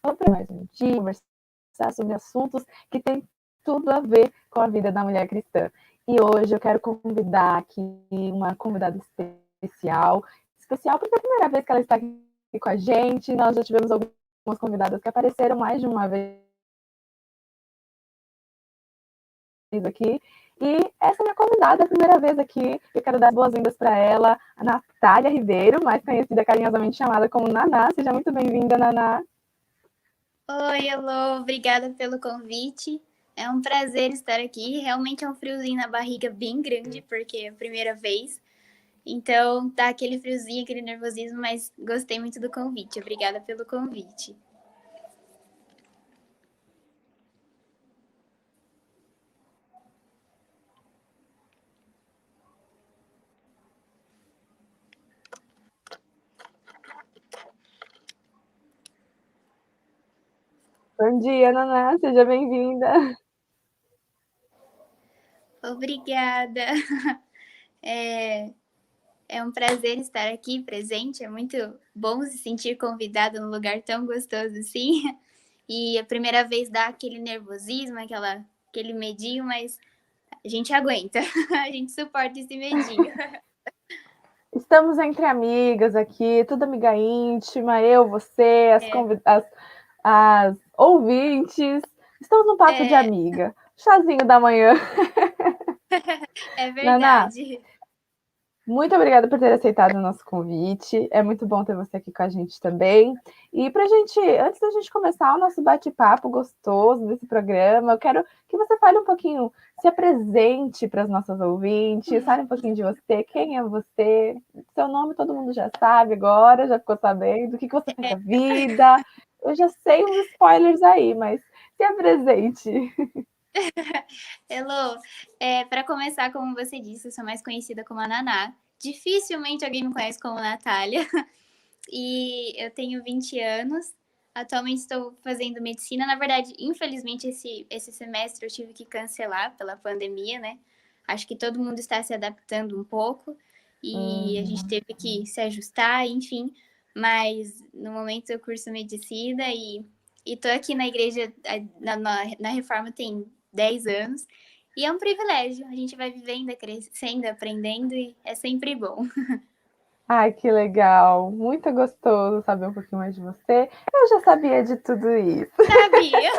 para mais um dia, conversar sobre assuntos que têm tudo a ver com a vida da mulher cristã. E hoje eu quero convidar aqui uma convidada especial porque é a primeira vez que ela está aqui com a gente. Nós já tivemos algumas convidadas que apareceram mais de uma vez aqui. E essa é minha convidada, a primeira vez aqui. Eu quero dar boas-vindas para ela, a Natália Ribeiro, mais conhecida carinhosamente chamada como Naná. Seja muito bem-vinda, Naná. Oi, Elô, obrigada pelo convite. É um prazer estar aqui. Realmente é um friozinho na barriga bem grande, porque é a primeira vez. Então, tá aquele friozinho, aquele nervosismo, mas gostei muito do convite. Obrigada pelo convite. Bom dia, Naná. Seja bem-vinda. Obrigada. É um prazer estar aqui presente. É muito bom se sentir convidada num lugar tão gostoso assim. E a primeira vez dá aquele nervosismo, aquele medinho, mas a gente aguenta. A gente suporta esse medinho. Estamos entre amigas aqui, tudo amiga íntima, eu, você, as ouvintes. Estamos num papo de amiga. Chazinho da manhã. É Naná, verdade. muito obrigada por ter aceitado o nosso convite. É muito bom ter você aqui com a gente também. E pra gente, antes da gente começar o nosso bate-papo gostoso desse programa, eu quero que você fale um pouquinho, se apresente para as nossas ouvintes, fale um pouquinho de você, quem é você, seu nome todo mundo já sabe agora, já ficou sabendo, o que você faz da vida. Eu já sei uns spoilers aí, mas se apresente. Elô, para começar, como você disse, eu sou mais conhecida como a Naná. Dificilmente alguém me conhece como Natália. E eu tenho 20 anos. Atualmente estou fazendo medicina. Na verdade, infelizmente, esse semestre eu tive que cancelar pela pandemia, né? Acho que todo mundo está se adaptando um pouco e a gente teve que se ajustar, enfim. Mas no momento eu curso medicina e tô aqui na igreja, na Reforma tem 10 anos. E é um privilégio. A gente vai vivendo, crescendo, aprendendo e é sempre bom. Ai, que legal! Muito gostoso saber um pouquinho mais de você. Eu já sabia de tudo isso. Sabia?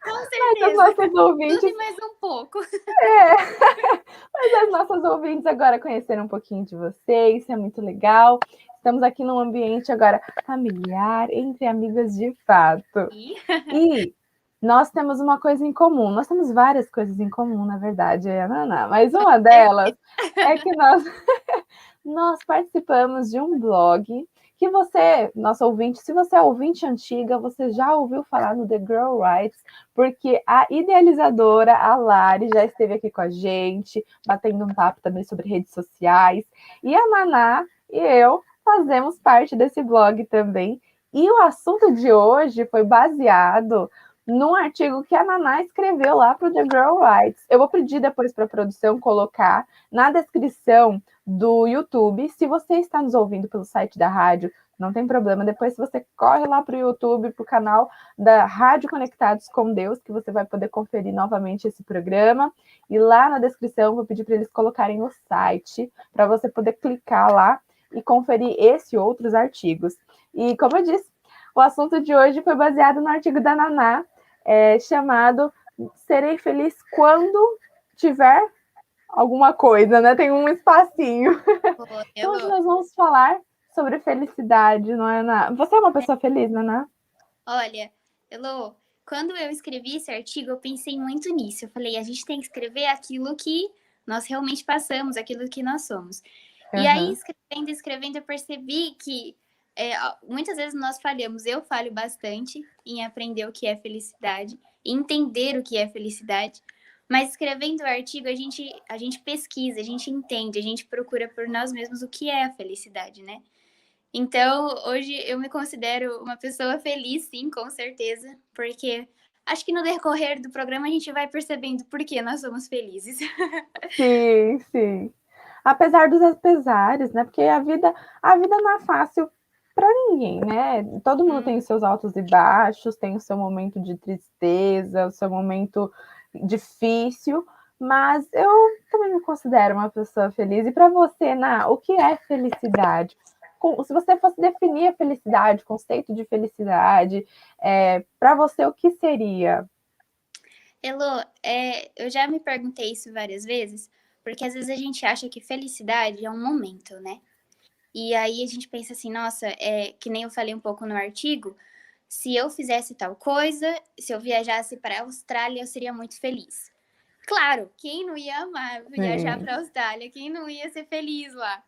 Com Mas as certeza. nossas Tudo ouvintes, e mais um pouco. mas as nossas ouvintes agora conheceram um pouquinho de você, isso é muito legal. Estamos aqui num ambiente agora familiar, entre amigas de fato. E nós temos uma coisa em comum, nós temos várias coisas em comum, na verdade, eu e a Naná, mas uma delas é que nós participamos de um blog que você, nosso ouvinte, se você é ouvinte antiga, você já ouviu falar no The Girl Writes, porque a idealizadora, a Lari, já esteve aqui com a gente, batendo um papo também sobre redes sociais, e a Naná e eu fazemos parte desse blog também. E o assunto de hoje foi baseado num artigo que a Naná escreveu lá para o The Girl Writes. Eu vou pedir depois para a produção colocar na descrição do YouTube. Se você está nos ouvindo pelo site da rádio, não tem problema. Depois você corre lá para o YouTube, para o canal da Rádio Conectados com Deus, que você vai poder conferir novamente esse programa. E lá na descrição, vou pedir para eles colocarem o site, para você poder clicar lá e conferir esse e outros artigos. E como eu disse, o assunto de hoje foi baseado no artigo da Naná, chamado Serei Feliz Quando Tiver alguma coisa, né? Tem um espacinho. Então hoje nós vamos falar sobre felicidade, não é, Ana? Você é uma pessoa feliz, Naná? Olha, Elô, quando eu escrevi esse artigo, eu pensei muito nisso. Eu falei, a gente tem que escrever aquilo que nós realmente passamos, aquilo que nós somos. E aí, escrevendo, eu percebi que muitas vezes nós falhamos. Eu falho bastante em aprender o que é felicidade, entender o que é felicidade. Mas escrevendo o artigo, a gente pesquisa, a gente entende, a gente procura por nós mesmos o que é a felicidade, né? Então, hoje eu me considero uma pessoa feliz, sim, com certeza, porque acho que no decorrer do programa a gente vai percebendo por que nós somos felizes. Sim, sim. Apesar dos apesares, né? Porque a vida não é fácil. para ninguém, né? Todo mundo tem os seus altos e baixos, tem o seu momento de tristeza, o seu momento difícil, mas eu também me considero uma pessoa feliz. E para você, Ná, o que é felicidade? Se você fosse definir a felicidade, o conceito de felicidade, para você, o que seria? Elô, eu já me perguntei isso várias vezes, porque às vezes a gente acha que felicidade é um momento, né? E aí a gente pensa assim, nossa, que nem eu falei um pouco no artigo, se eu fizesse tal coisa, se eu viajasse para a Austrália, eu seria muito feliz. Claro, quem não ia amar viajar para a Austrália? Quem não ia ser feliz lá?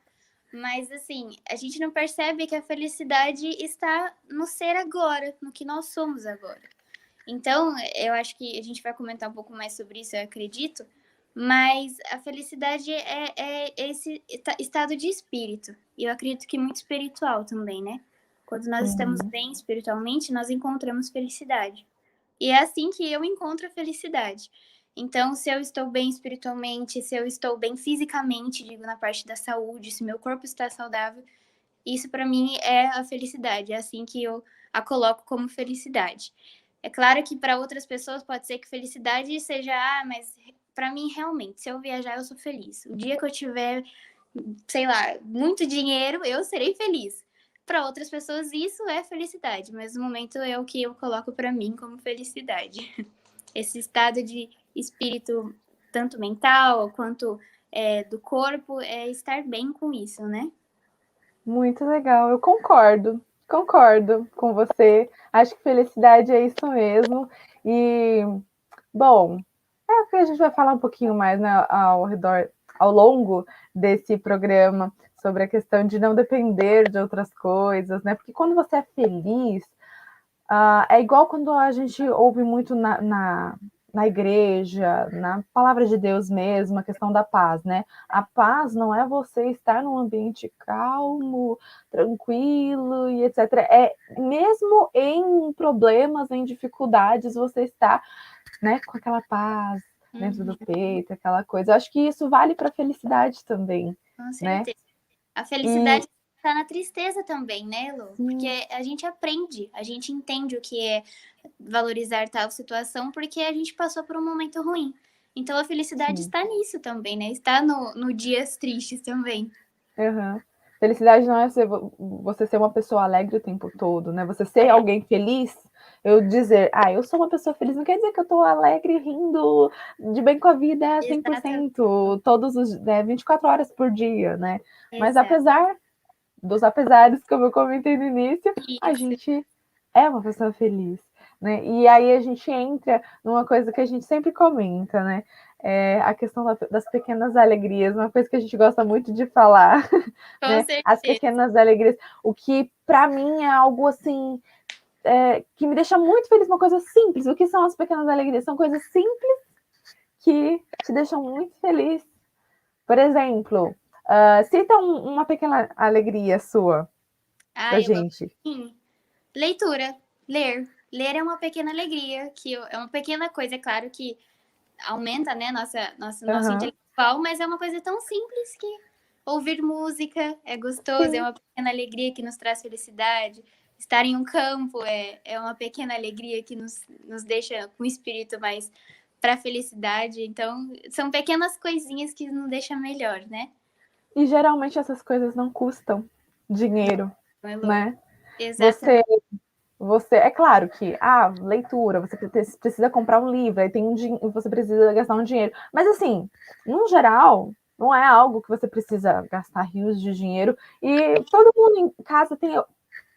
Mas assim, a gente não percebe que a felicidade está no ser agora, no que nós somos agora. Então, eu acho que a gente vai comentar um pouco mais sobre isso, eu acredito. Mas a felicidade é esse estado de espírito. E eu acredito que muito espiritual também, né? Quando nós estamos bem espiritualmente, nós encontramos felicidade. E é assim que eu encontro a felicidade. Então, se eu estou bem espiritualmente, se eu estou bem fisicamente, digo na parte da saúde, se meu corpo está saudável, isso para mim é a felicidade. É assim que eu a coloco como felicidade. É claro que para outras pessoas pode ser que felicidade seja, mas para mim realmente, se eu viajar eu sou feliz. O dia que eu tiver, sei lá, muito dinheiro, eu serei feliz. Para outras pessoas isso é felicidade, mas no momento é o que eu coloco para mim como felicidade. Esse estado de espírito, tanto mental quanto do corpo, é estar bem com isso, né? Muito legal, eu concordo com você. Acho que felicidade é isso mesmo. E, bom, é o que a gente vai falar um pouquinho mais, né, ao longo desse programa, sobre a questão de não depender de outras coisas, né? Porque quando você é feliz, é igual quando a gente ouve muito na igreja, na palavra de Deus mesmo, a questão da paz, né? A paz não é você estar num ambiente calmo, tranquilo e etc. É mesmo em problemas, em dificuldades, você está, né, com aquela paz dentro do peito, aquela coisa. Eu acho que isso vale para a felicidade também, Com né? certeza. A felicidade está na tristeza também, né, Lu? Porque a gente aprende, a gente entende o que é valorizar tal situação, porque a gente passou por um momento ruim. Então a felicidade está nisso também, né? Está no dias tristes também. Uhum. Felicidade não é você ser uma pessoa alegre o tempo todo, né? Você ser alguém feliz, eu dizer, eu sou uma pessoa feliz, não quer dizer que eu tô alegre, rindo, de bem com a vida 100%, todos os 24 horas por dia, né? Mas apesar dos apesares, como eu comentei no início, a gente é uma pessoa feliz, né? E aí a gente entra numa coisa que a gente sempre comenta, né? A questão das pequenas alegrias, uma coisa que a gente gosta muito de falar, né? As pequenas alegrias, o que para mim é algo assim que me deixa muito feliz, uma coisa simples. O que são as pequenas alegrias? São coisas simples que te deixam muito feliz. Por exemplo, cita uma pequena alegria sua pra gente. Sim. Leitura, ler. Ler é uma pequena alegria, é uma pequena coisa, é claro que aumenta, né, nosso intelectual, mas é uma coisa tão simples que ouvir música é gostoso, é uma pequena alegria que nos traz felicidade. Estar em um campo é uma pequena alegria que nos deixa com o espírito mais para felicidade. Então, são pequenas coisinhas que nos deixam melhor, né? E geralmente essas coisas não custam dinheiro, né? Exatamente. Você é claro que leitura, você precisa comprar um livro, aí você precisa gastar um dinheiro. Mas assim, no geral, não é algo que você precisa gastar rios de dinheiro. E todo mundo em casa tem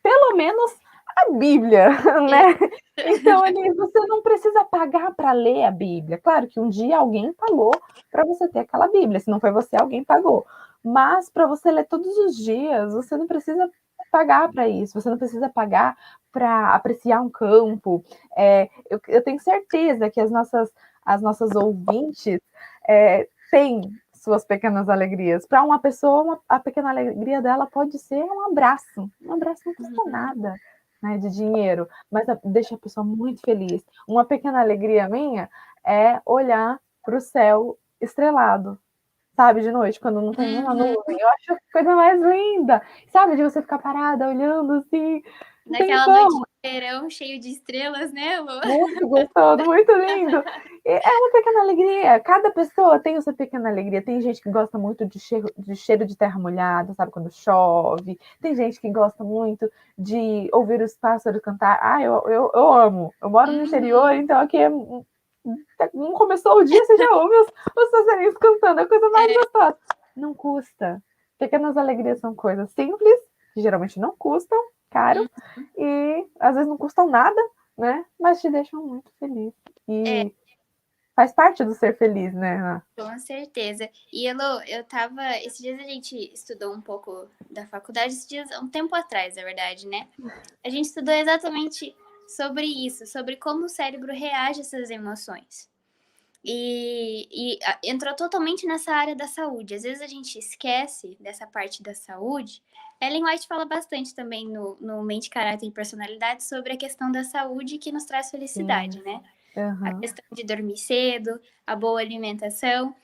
pelo menos a Bíblia, né? Então, ali, você não precisa pagar para ler a Bíblia. Claro que um dia alguém pagou para você ter aquela Bíblia. Se não foi você, alguém pagou. Mas para você ler todos os dias, você não precisa pagar para isso. Você não precisa pagar para apreciar um campo. Eu tenho certeza que as nossas ouvintes têm suas pequenas alegrias. Para uma pessoa, a pequena alegria dela pode ser um abraço. Um abraço não custa nada, né, de dinheiro, mas deixa a pessoa muito feliz. Uma pequena alegria minha é olhar para o céu estrelado. sabe, de noite, quando não tem uma nuvem. Eu acho a coisa mais linda, sabe, de você ficar parada olhando assim, um Naquela noite tempão. de verão cheio de estrelas, né, Lu? Muito gostoso, muito lindo. E é uma pequena alegria. Cada pessoa tem essa pequena alegria. Tem gente que gosta muito de cheiro de terra molhada, sabe, quando chove. Tem gente que gosta muito de ouvir os pássaros cantar. Ah, eu amo. Eu moro no interior, então aqui não começou o dia, você já ouve os passarinhos cantando. É a coisa mais gostosa. Não custa. Pequenas alegrias são coisas simples, que geralmente não custam caro, e às vezes não custam nada, né? Mas te deixam muito feliz. É, E faz parte do ser feliz, né, Ana? com certeza. E, Elo, eu tava. Esses dias a gente estudou um pouco da faculdade, esses dias, um tempo atrás, na verdade, né? A gente estudou exatamente sobre isso, sobre como o cérebro reage a essas emoções. E entrou totalmente nessa área da saúde. Às vezes a gente esquece dessa parte da saúde. Ellen White fala bastante também no Mente, Caráter e Personalidade sobre a questão da saúde que nos traz felicidade, Sim. né? A Uhum. questão de dormir cedo, a boa alimentação.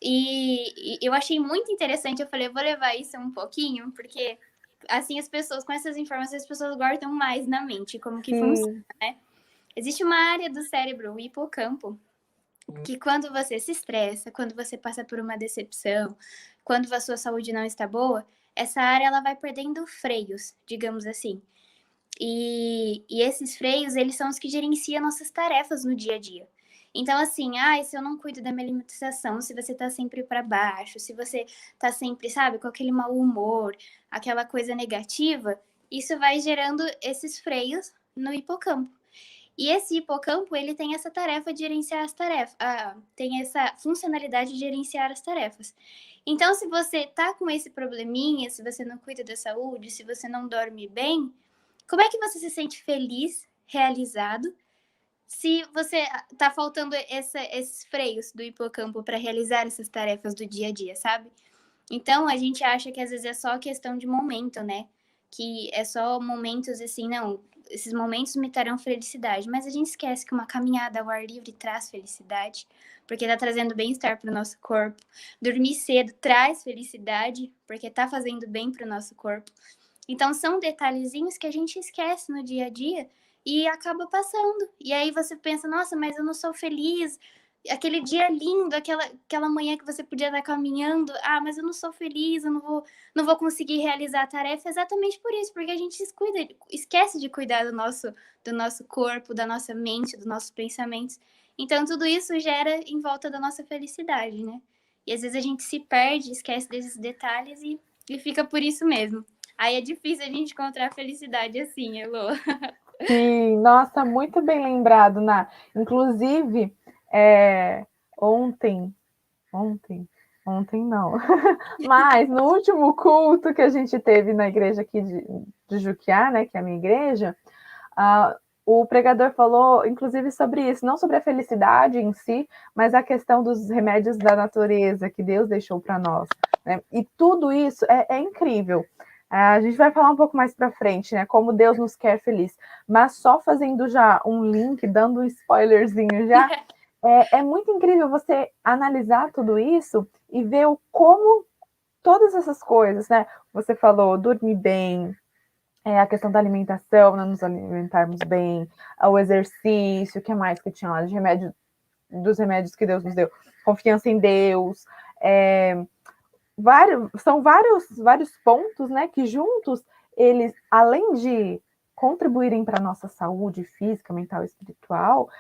E eu achei muito interessante, eu falei, eu vou levar isso um pouquinho, porque assim as pessoas, com essas informações, as pessoas guardam mais na mente como que funciona, Sim. né? Existe uma área do cérebro, o hipocampo, que quando você se estressa, quando você passa por uma decepção, quando a sua saúde não está boa, essa área ela vai perdendo freios, digamos assim. E esses freios, eles são os que gerenciam nossas tarefas no dia a dia. Então, assim, se eu não cuido da minha alimentação, se você tá sempre para baixo, se você tá sempre, sabe, com aquele mau humor, aquela coisa negativa, isso vai gerando esses freios no hipocampo. E esse hipocampo, ele tem essa tarefa de gerenciar as tarefas, tem essa funcionalidade de gerenciar as tarefas. Então, se você tá com esse probleminha, se você não cuida da saúde, se você não dorme bem, como é que você se sente feliz, realizado, se você tá faltando esses freios do hipocampo para realizar essas tarefas do dia a dia, sabe? Então, a gente acha que às vezes é só questão de momento, né? Que é só momentos assim, não, esses momentos me trarão felicidade, mas a gente esquece que uma caminhada ao ar livre traz felicidade, porque tá trazendo bem-estar para o nosso corpo. Dormir cedo traz felicidade, porque tá fazendo bem para o nosso corpo. Então, são detalhezinhos que a gente esquece no dia a dia e acaba passando. E aí você pensa, nossa, mas eu não sou feliz. Aquele dia lindo, aquela manhã que você podia estar caminhando, mas eu não sou feliz, eu não vou conseguir realizar a tarefa. Exatamente por isso, porque a gente esquece de cuidar do nosso corpo, da nossa mente, dos nossos pensamentos. Então, tudo isso gera em volta da nossa felicidade, né? E às vezes a gente se perde, esquece desses detalhes e fica por isso mesmo. Aí é difícil a gente encontrar a felicidade assim, Elô. Sim, nossa, muito bem lembrado, Ná. Inclusive, ontem, ontem, ontem não, mas no último culto que a gente teve na igreja aqui de Juquiá, né, que é a minha igreja, o pregador falou, inclusive, sobre isso, não sobre a felicidade em si, mas a questão dos remédios da natureza que Deus deixou para nós, né? E tudo isso é incrível. A gente vai falar um pouco mais para frente, né? Como Deus nos quer feliz. Mas só fazendo já um link, dando um spoilerzinho já, é muito incrível você analisar tudo isso e ver como todas essas coisas, né? Você falou dormir bem, a questão da alimentação, não nos alimentarmos bem, o exercício, o que mais que tinha lá, dos remédios que Deus nos deu, confiança em Deus, são vários pontos, né, que juntos eles, além de contribuírem para a nossa saúde física, mental e espiritual,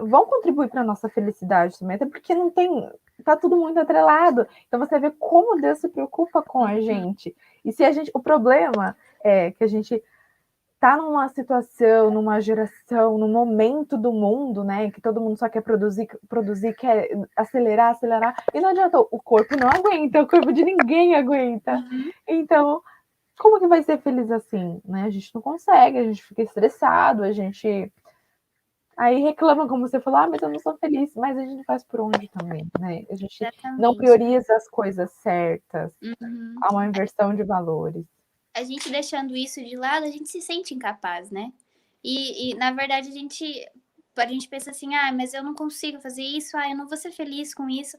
vão contribuir para a nossa felicidade também, até porque não tem, tá tudo muito atrelado. Então você vê como Deus se preocupa com a gente. E se o problema é que a gente tá numa situação, numa geração, num momento do mundo, né, que todo mundo só quer produzir, quer acelerar, e não adianta, o corpo não aguenta, o corpo de ninguém aguenta. Então, como que vai ser feliz assim, né? A gente não consegue, a gente fica estressado, a gente aí reclama, como você falou, mas eu não sou feliz, mas a gente faz por onde também, né? A gente não Exatamente. prioriza as coisas certas, Uhum. há uma inversão de valores. A gente deixando isso de lado, a gente se sente incapaz, né? E na verdade, a gente pensa assim, mas eu não consigo fazer isso, eu não vou ser feliz com isso.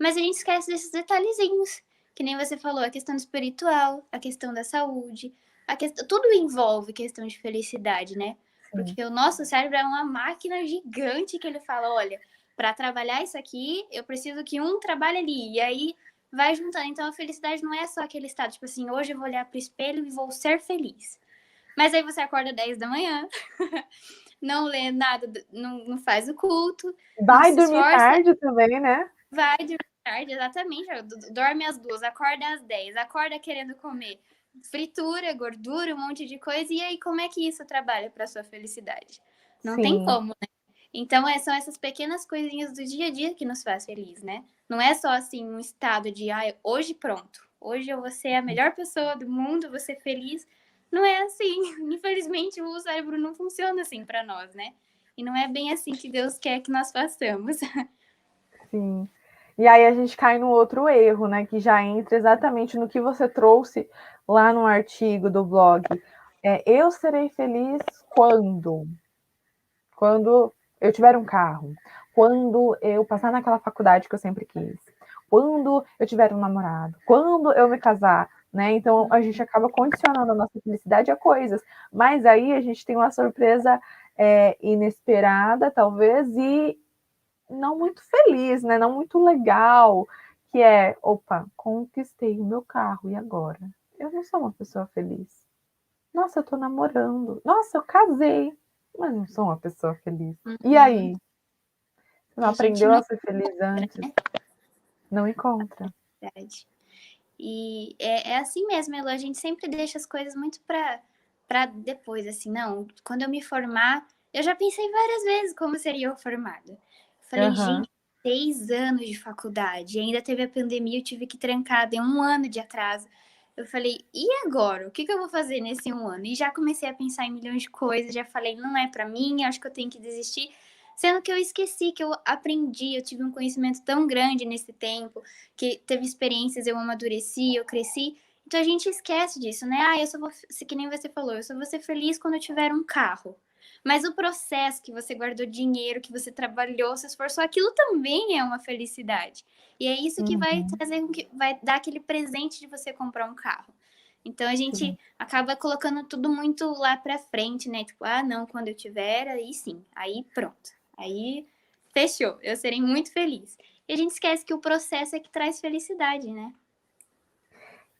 Mas a gente esquece desses detalhezinhos, que nem você falou, a questão espiritual, a questão da saúde, a questão, tudo envolve questão de felicidade, né? Sim. Porque o nosso cérebro é uma máquina gigante que ele fala, olha, para trabalhar isso aqui, eu preciso que um trabalhe ali. E aí vai juntando. Então a felicidade não é só aquele estado, tipo assim, hoje eu vou olhar pro espelho e vou ser feliz. Mas aí você acorda 10 da manhã, não lê nada, não faz o culto, não Vai se dormir esforça, tarde também, né? vai dormir tarde, exatamente. Dorme às 2, acorda às 10, acorda querendo comer fritura, gordura, um monte de coisa. E aí, como é que isso trabalha para sua felicidade? Não tem Sim, como, né? Então, são essas pequenas coisinhas do dia a dia que nos faz feliz, né? Não é só assim um estado de, hoje pronto, hoje eu vou ser a melhor pessoa do mundo, vou ser feliz. Não é assim. Infelizmente, o cérebro não funciona assim para nós, né? E não é bem assim que Deus quer que nós façamos. sim. E aí a gente cai no outro erro, né? Que já entra exatamente no que você trouxe lá no artigo do blog. Eu serei feliz quando? Quando eu tiver um carro, quando eu passar naquela faculdade que eu sempre quis, quando eu tiver um namorado, quando eu me casar, né? Então a gente acaba condicionando a nossa felicidade a coisas, mas aí a gente tem uma surpresa inesperada, talvez, e não muito feliz, né? Não muito legal, que é, opa, conquistei o meu carro, e agora? Eu não sou uma pessoa feliz. Nossa, eu tô namorando. Nossa, eu casei, mas não sou uma pessoa feliz. E Uhum. aí? Você E não a gente aprendeu não a ser feliz antes? Não encontra. verdade. E é assim mesmo, Elo. A gente sempre deixa as coisas muito para depois, assim, não. Quando eu me formar, eu já pensei várias vezes como seria eu formada. Falei, Aham. gente, 6 anos de faculdade, e ainda teve a pandemia, eu tive que trancar, deu 1 ano de atraso. Eu falei, e agora? O que eu vou fazer nesse 1 ano? E já comecei a pensar em milhões de coisas, já falei, não é para mim, acho que eu tenho que desistir. Sendo que eu esqueci que eu aprendi, eu tive um conhecimento tão grande nesse tempo, que teve experiências, eu amadureci, eu cresci. Então a gente esquece disso, né? Eu só vou, que nem você falou, eu só vou ser feliz quando eu tiver um carro. Mas o processo que você guardou dinheiro, que você trabalhou, se esforçou, aquilo também é uma felicidade. E é isso que vai Uhum. trazer, vai dar aquele presente de você comprar um carro. Então a gente Sim. acaba colocando tudo muito lá pra frente, né? Tipo, não, quando eu tiver, aí sim, aí pronto. Aí fechou, eu serei muito feliz. E a gente esquece que o processo é que traz felicidade, né?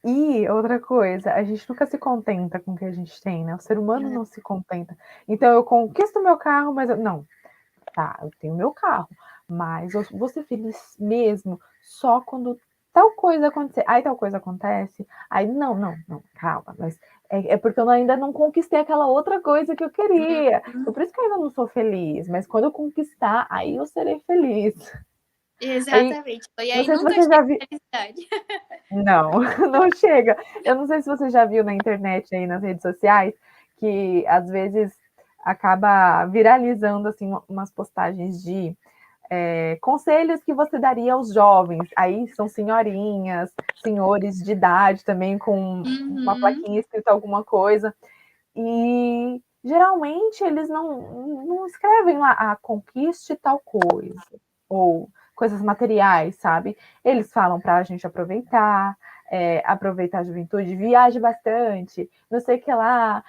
E outra coisa, a gente nunca se contenta com o que a gente tem, né? O ser humano Né? não se contenta. Então eu conquisto meu carro, mas não, tá, eu tenho meu carro, mas eu vou ser feliz mesmo só quando tal coisa acontecer. Aí tal coisa acontece, aí não, calma, mas é porque eu ainda não conquistei aquela outra coisa que eu queria. Então, por isso que eu ainda não sou feliz, mas quando eu conquistar, aí eu serei feliz. Aí, Exatamente. E não aí sei se nunca você chega já viu. a felicidade. Não, não chega. Eu não sei se você já viu na internet aí nas redes sociais que às vezes acaba viralizando assim umas postagens de conselhos que você daria aos jovens. Aí são senhorinhas, senhores de idade também com uma Uhum. plaquinha escrita alguma coisa. E geralmente eles não escrevem lá, conquiste tal coisa, ou coisas materiais, sabe? Eles falam para a gente aproveitar, aproveitar a juventude, viaje bastante, não sei o que lá,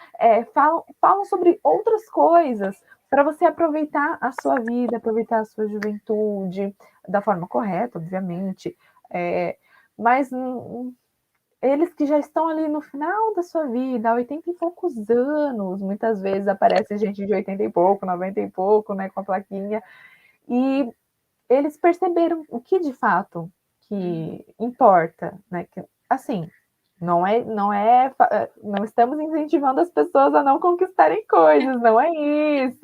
falam sobre outras coisas para você aproveitar a sua vida, aproveitar a sua juventude da forma correta, obviamente. Mas eles que já estão ali no final da sua vida, há 80 e poucos anos, muitas vezes aparece gente de 80 e pouco, 90 e pouco, né, com a plaquinha, e eles perceberam o que de fato que importa, né, que, assim, não estamos incentivando as pessoas a não conquistarem coisas, não é isso,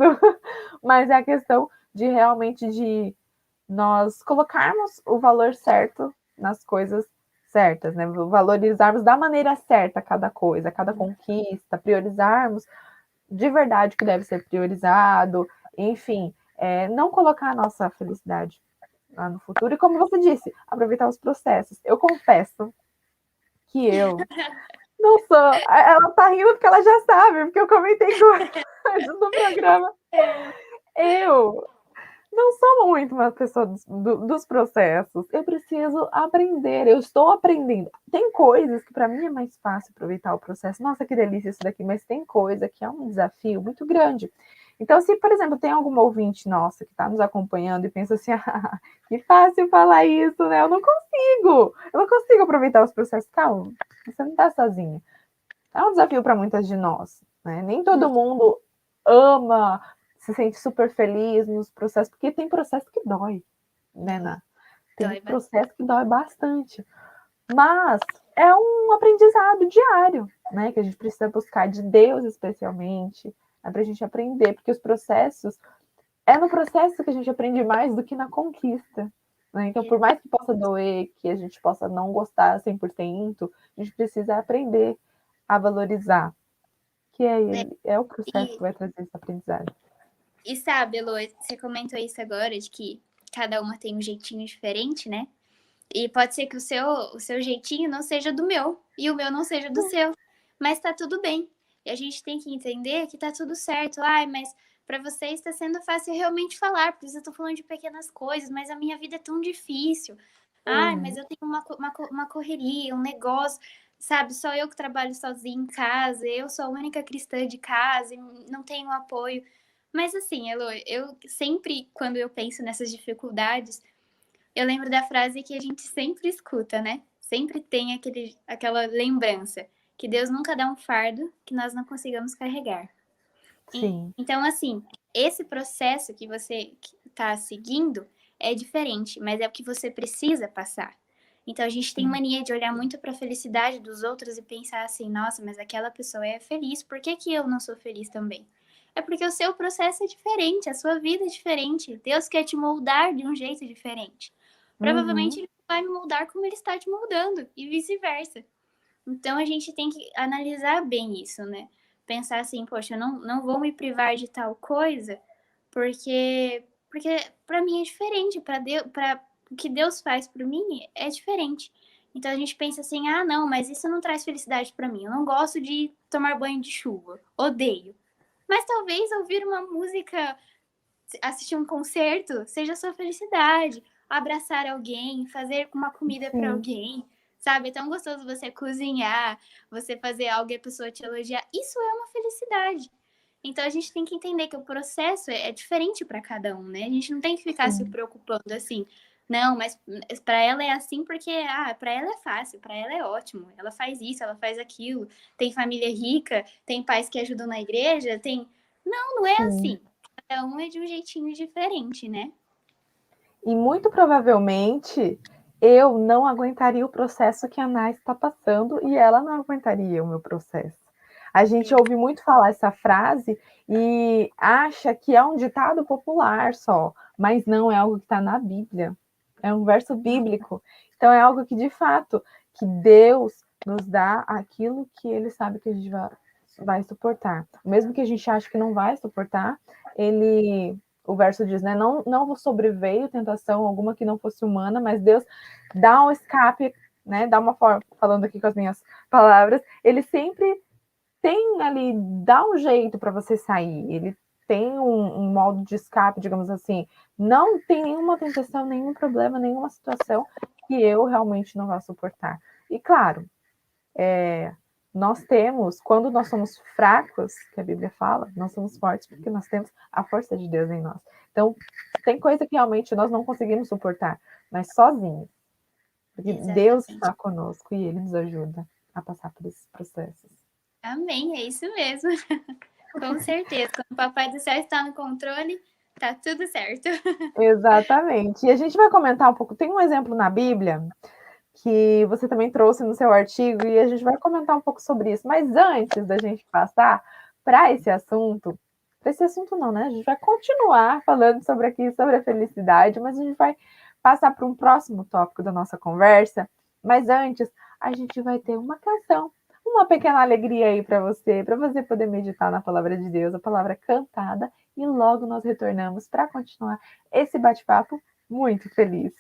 mas é a questão de realmente de nós colocarmos o valor certo nas coisas certas, né? Valorizarmos da maneira certa cada coisa, cada conquista, priorizarmos de verdade o que deve ser priorizado, enfim, não colocar a nossa felicidade lá no futuro. E como você disse, aproveitar os processos. Eu confesso que eu não sou. Ela tá rindo porque ela já sabe, porque eu comentei com antes do programa. Eu não sou muito uma pessoa dos processos. Eu preciso aprender, eu estou aprendendo. Tem coisas que para mim é mais fácil aproveitar o processo. Nossa, que delícia isso daqui, mas tem coisa que é um desafio muito grande. Então, se, por exemplo, tem alguma ouvinte nossa que está nos acompanhando e pensa assim, ah, que fácil falar isso, né? Eu não consigo aproveitar os processos. Calma, você não está sozinha. É um desafio para muitas de nós, né? Nem todo mundo ama, se sente super feliz nos processos, porque tem processo que dói, né, Ná? Tem Dói processo que dói bastante. Mas é um aprendizado diário, né? Que a gente precisa buscar de Deus, especialmente, para a gente aprender, porque os processos, é no processo que a gente aprende mais do que na conquista. Né? Então, por mais que possa doer, que a gente possa não gostar 100%, a gente precisa aprender a valorizar, que é o processo que vai trazer esse aprendizado. E sabe, Elô, você comentou isso agora, de que cada uma tem um jeitinho diferente, né? E pode ser que o seu jeitinho não seja do meu, e o meu não seja do seu. Mas tá tudo bem. E a gente tem que entender que tá tudo certo. Ai, mas para você está sendo fácil realmente falar, porque eu tô falando de pequenas coisas, mas a minha vida é tão difícil. Ai, mas eu tenho uma correria, um negócio, sabe? Só eu que trabalho sozinha em casa, eu sou a única cristã de casa e não tenho apoio. Mas assim, Elo, eu sempre, quando eu penso nessas dificuldades, eu lembro da frase que a gente sempre escuta, né? Sempre tem aquela lembrança que Deus nunca dá um fardo que nós não consigamos carregar. Sim. Então, assim, esse processo que você está seguindo é diferente, mas é o que você precisa passar. Então, a gente tem mania de olhar muito para a felicidade dos outros e pensar assim, nossa, mas aquela pessoa é feliz, por que eu não sou feliz também? É porque o seu processo é diferente, a sua vida é diferente. Deus quer te moldar de um jeito diferente. Provavelmente ele vai me moldar como ele está te moldando e vice-versa. Então a gente tem que analisar bem isso, né? Pensar assim, poxa, eu não vou me privar de tal coisa porque para mim é diferente, para o que Deus faz por mim é diferente. Então a gente pensa assim, ah, não, mas isso não traz felicidade para mim. Eu não gosto de tomar banho de chuva, odeio. Mas talvez ouvir uma música, assistir um concerto, seja a sua felicidade. Abraçar alguém, fazer uma comida para alguém, sabe? É tão gostoso você cozinhar, você fazer algo e a pessoa te elogiar. Isso é uma felicidade. Então a gente tem que entender que o processo é diferente para cada um, né? A gente não tem que ficar se preocupando assim. Não, mas para ela é assim porque para ela é fácil, para ela é ótimo. Ela faz isso, ela faz aquilo. Tem família rica, tem pais que ajudam na igreja, tem. Não é assim. Cada um é de um jeitinho diferente, né? E muito provavelmente eu não aguentaria o processo que a Ana está passando e ela não aguentaria o meu processo. A gente ouve muito falar essa frase e acha que é um ditado popular só, mas não é algo que está na Bíblia. É um verso bíblico. Então é algo que, de fato, que Deus nos dá aquilo que Ele sabe que a gente vai suportar. Mesmo que a gente ache que não vai suportar, o verso diz, né? Não vos sobreveio tentação alguma que não fosse humana, mas Deus dá um escape, né? Dá uma forma, falando aqui com as minhas palavras, Ele sempre tem ali, dá um jeito para você sair. Ele tem um modo de escape, digamos assim. Não tem nenhuma tentação, nenhum problema, nenhuma situação que eu realmente não vá suportar. E claro, nós temos, quando nós somos fracos, que a Bíblia fala, nós somos fortes porque nós temos a força de Deus em nós. Então, tem coisa que realmente nós não conseguimos suportar, mas sozinhos. Porque Deus está conosco e Ele nos ajuda a passar por esses processos. Amém, é isso mesmo. Com certeza. Quando o Papai do Céu está no controle, tá tudo certo. Exatamente. E a gente vai comentar um pouco. Tem um exemplo na Bíblia que você também trouxe no seu artigo e a gente vai comentar um pouco sobre isso. Mas antes da gente passar para esse assunto não, né? A gente vai continuar falando sobre a felicidade, mas a gente vai passar para um próximo tópico da nossa conversa. Mas antes, a gente vai ter uma canção, uma pequena alegria aí para você poder meditar na palavra de Deus, a palavra cantada, e logo nós retornamos para continuar esse bate-papo muito feliz.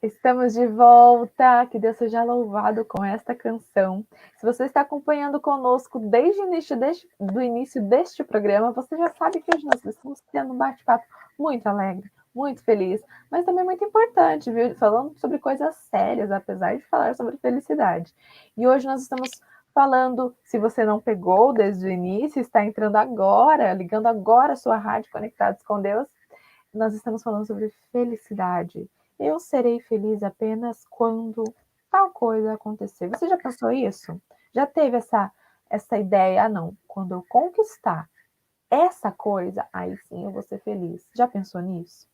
Estamos de volta, que Deus seja louvado com esta canção. Se você está acompanhando conosco desde o início deste programa, você já sabe que hoje nós estamos tendo um bate-papo muito alegre, muito feliz, mas também muito importante, viu? Falando sobre coisas sérias, apesar de falar sobre felicidade. E hoje nós estamos falando, se você não pegou desde o início, está entrando agora, ligando agora a sua rádio Conectados com Deus, nós estamos falando sobre felicidade. Eu serei feliz apenas quando tal coisa acontecer. Você já pensou isso? Já teve essa ideia? Ah, não, quando eu conquistar essa coisa, aí sim eu vou ser feliz. Já pensou nisso?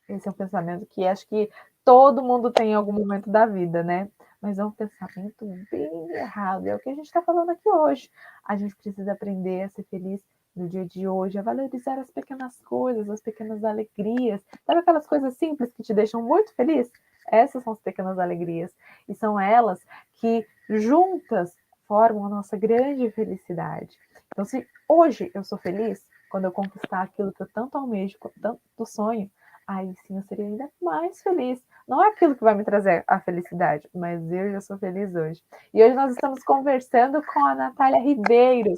Esse é um pensamento que acho que todo mundo tem em algum momento da vida, né? Mas é um pensamento bem errado. É o que a gente está falando aqui hoje. A gente precisa aprender a ser feliz no dia de hoje, a valorizar as pequenas coisas, as pequenas alegrias. Sabe aquelas coisas simples que te deixam muito feliz? Essas são as pequenas alegrias. E são elas que, juntas, formam a nossa grande felicidade. Então, se hoje eu sou feliz, quando eu conquistar aquilo que eu tanto almejo, tanto sonho, aí sim eu seria ainda mais feliz. Não é aquilo que vai me trazer a felicidade, mas eu já sou feliz hoje. E hoje nós estamos conversando com a Natália Ribeiro.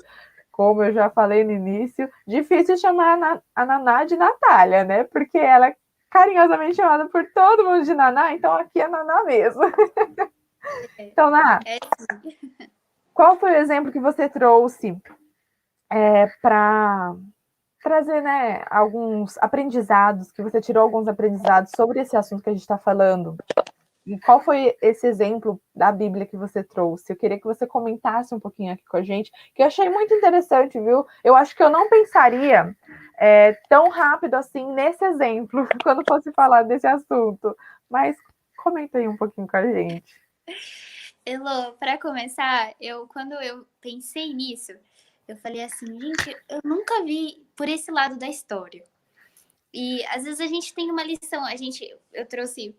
Como eu já falei no início, difícil chamar a Naná de Natália, né? Porque ela é carinhosamente chamada por todo mundo de Naná, então aqui é Naná mesmo. Então, Naná, qual foi o exemplo que você trouxe para trazer, né, alguns aprendizados, que você tirou alguns aprendizados sobre esse assunto que a gente está falando? E qual foi esse exemplo da Bíblia que você trouxe? Eu queria que você comentasse um pouquinho aqui com a gente, que eu achei muito interessante, viu? Eu acho que eu não pensaria tão rápido assim nesse exemplo, quando fosse falar desse assunto. Mas comenta aí um pouquinho com a gente. Elô, para começar, quando eu pensei nisso, eu falei assim, gente, eu nunca vi por esse lado da história. E às vezes a gente tem uma lição, eu trouxe,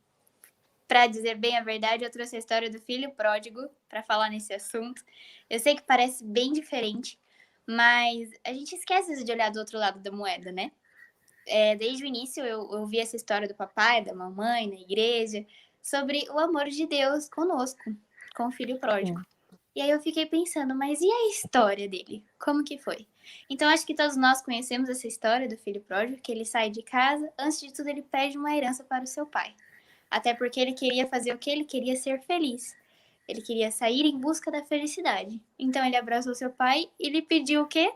para dizer bem a verdade, eu trouxe a história do filho pródigo para falar nesse assunto. Eu sei que parece bem diferente, mas a gente esquece de olhar do outro lado da moeda, né? Desde o início eu vi essa história do papai, da mamãe, na igreja, sobre o amor de Deus conosco, com o filho pródigo. E aí eu fiquei pensando, mas e a história dele? Como que foi? Então acho que todos nós conhecemos essa história do filho pródigo, que ele sai de casa, antes de tudo ele pede uma herança para o seu pai. Até porque ele queria fazer o que? Ele queria ser feliz. Ele queria sair em busca da felicidade. Então ele abraçou seu pai e lhe pediu o quê?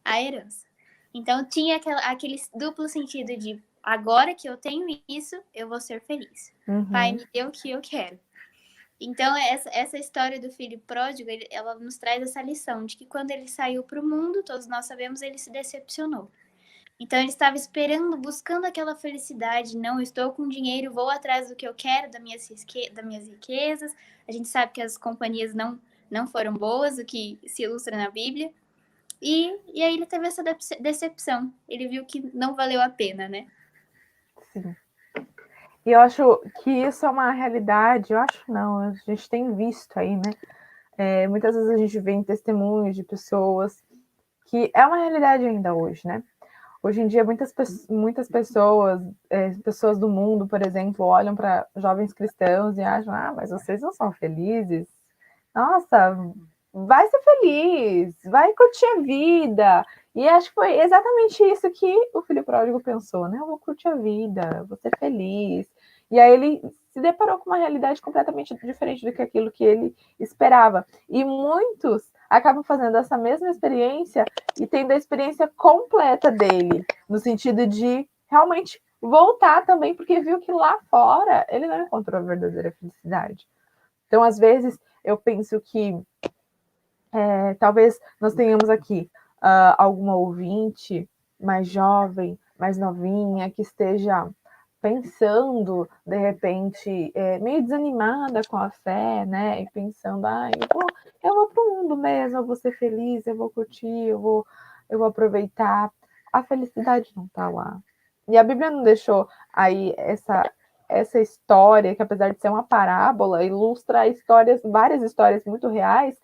A herança. Então tinha aquele duplo sentido de agora que eu tenho isso, eu vou ser feliz. Pai, me dê o que eu quero. Então, essa história do filho pródigo, ela nos traz essa lição de que quando ele saiu para o mundo, todos nós sabemos, ele se decepcionou. Então, ele estava esperando, buscando aquela felicidade. Não, estou com dinheiro, vou atrás do que eu quero, das minhas riquezas. A gente sabe que as companhias não foram boas, o que se ilustra na Bíblia. E aí ele teve essa decepção. Ele viu que não valeu a pena, né? Sim. E eu acho que isso é uma realidade, eu acho não, a gente tem visto aí, né? Muitas vezes a gente vê em testemunhos de pessoas que é uma realidade ainda hoje, né? Hoje em dia, muitas pessoas, pessoas do mundo, por exemplo, olham para jovens cristãos e acham, mas vocês não são felizes? Nossa, vai ser feliz, vai curtir a vida. E acho que foi exatamente isso que o filho pródigo pensou, né? Eu vou curtir a vida, vou ser feliz. E aí ele se deparou com uma realidade completamente diferente do que aquilo que ele esperava. E muitos acabam fazendo essa mesma experiência e tendo a experiência completa dele, no sentido de realmente voltar também, porque viu que lá fora ele não encontrou a verdadeira felicidade. Então, às vezes, eu penso que talvez nós tenhamos aqui alguma ouvinte mais jovem, mais novinha, que esteja pensando, de repente, meio desanimada com a fé, né? E pensando, eu vou para o mundo mesmo, eu vou ser feliz, eu vou curtir, eu vou aproveitar. A felicidade não está lá. E a Bíblia não deixou aí essa história, que apesar de ser uma parábola, ilustra várias histórias muito reais,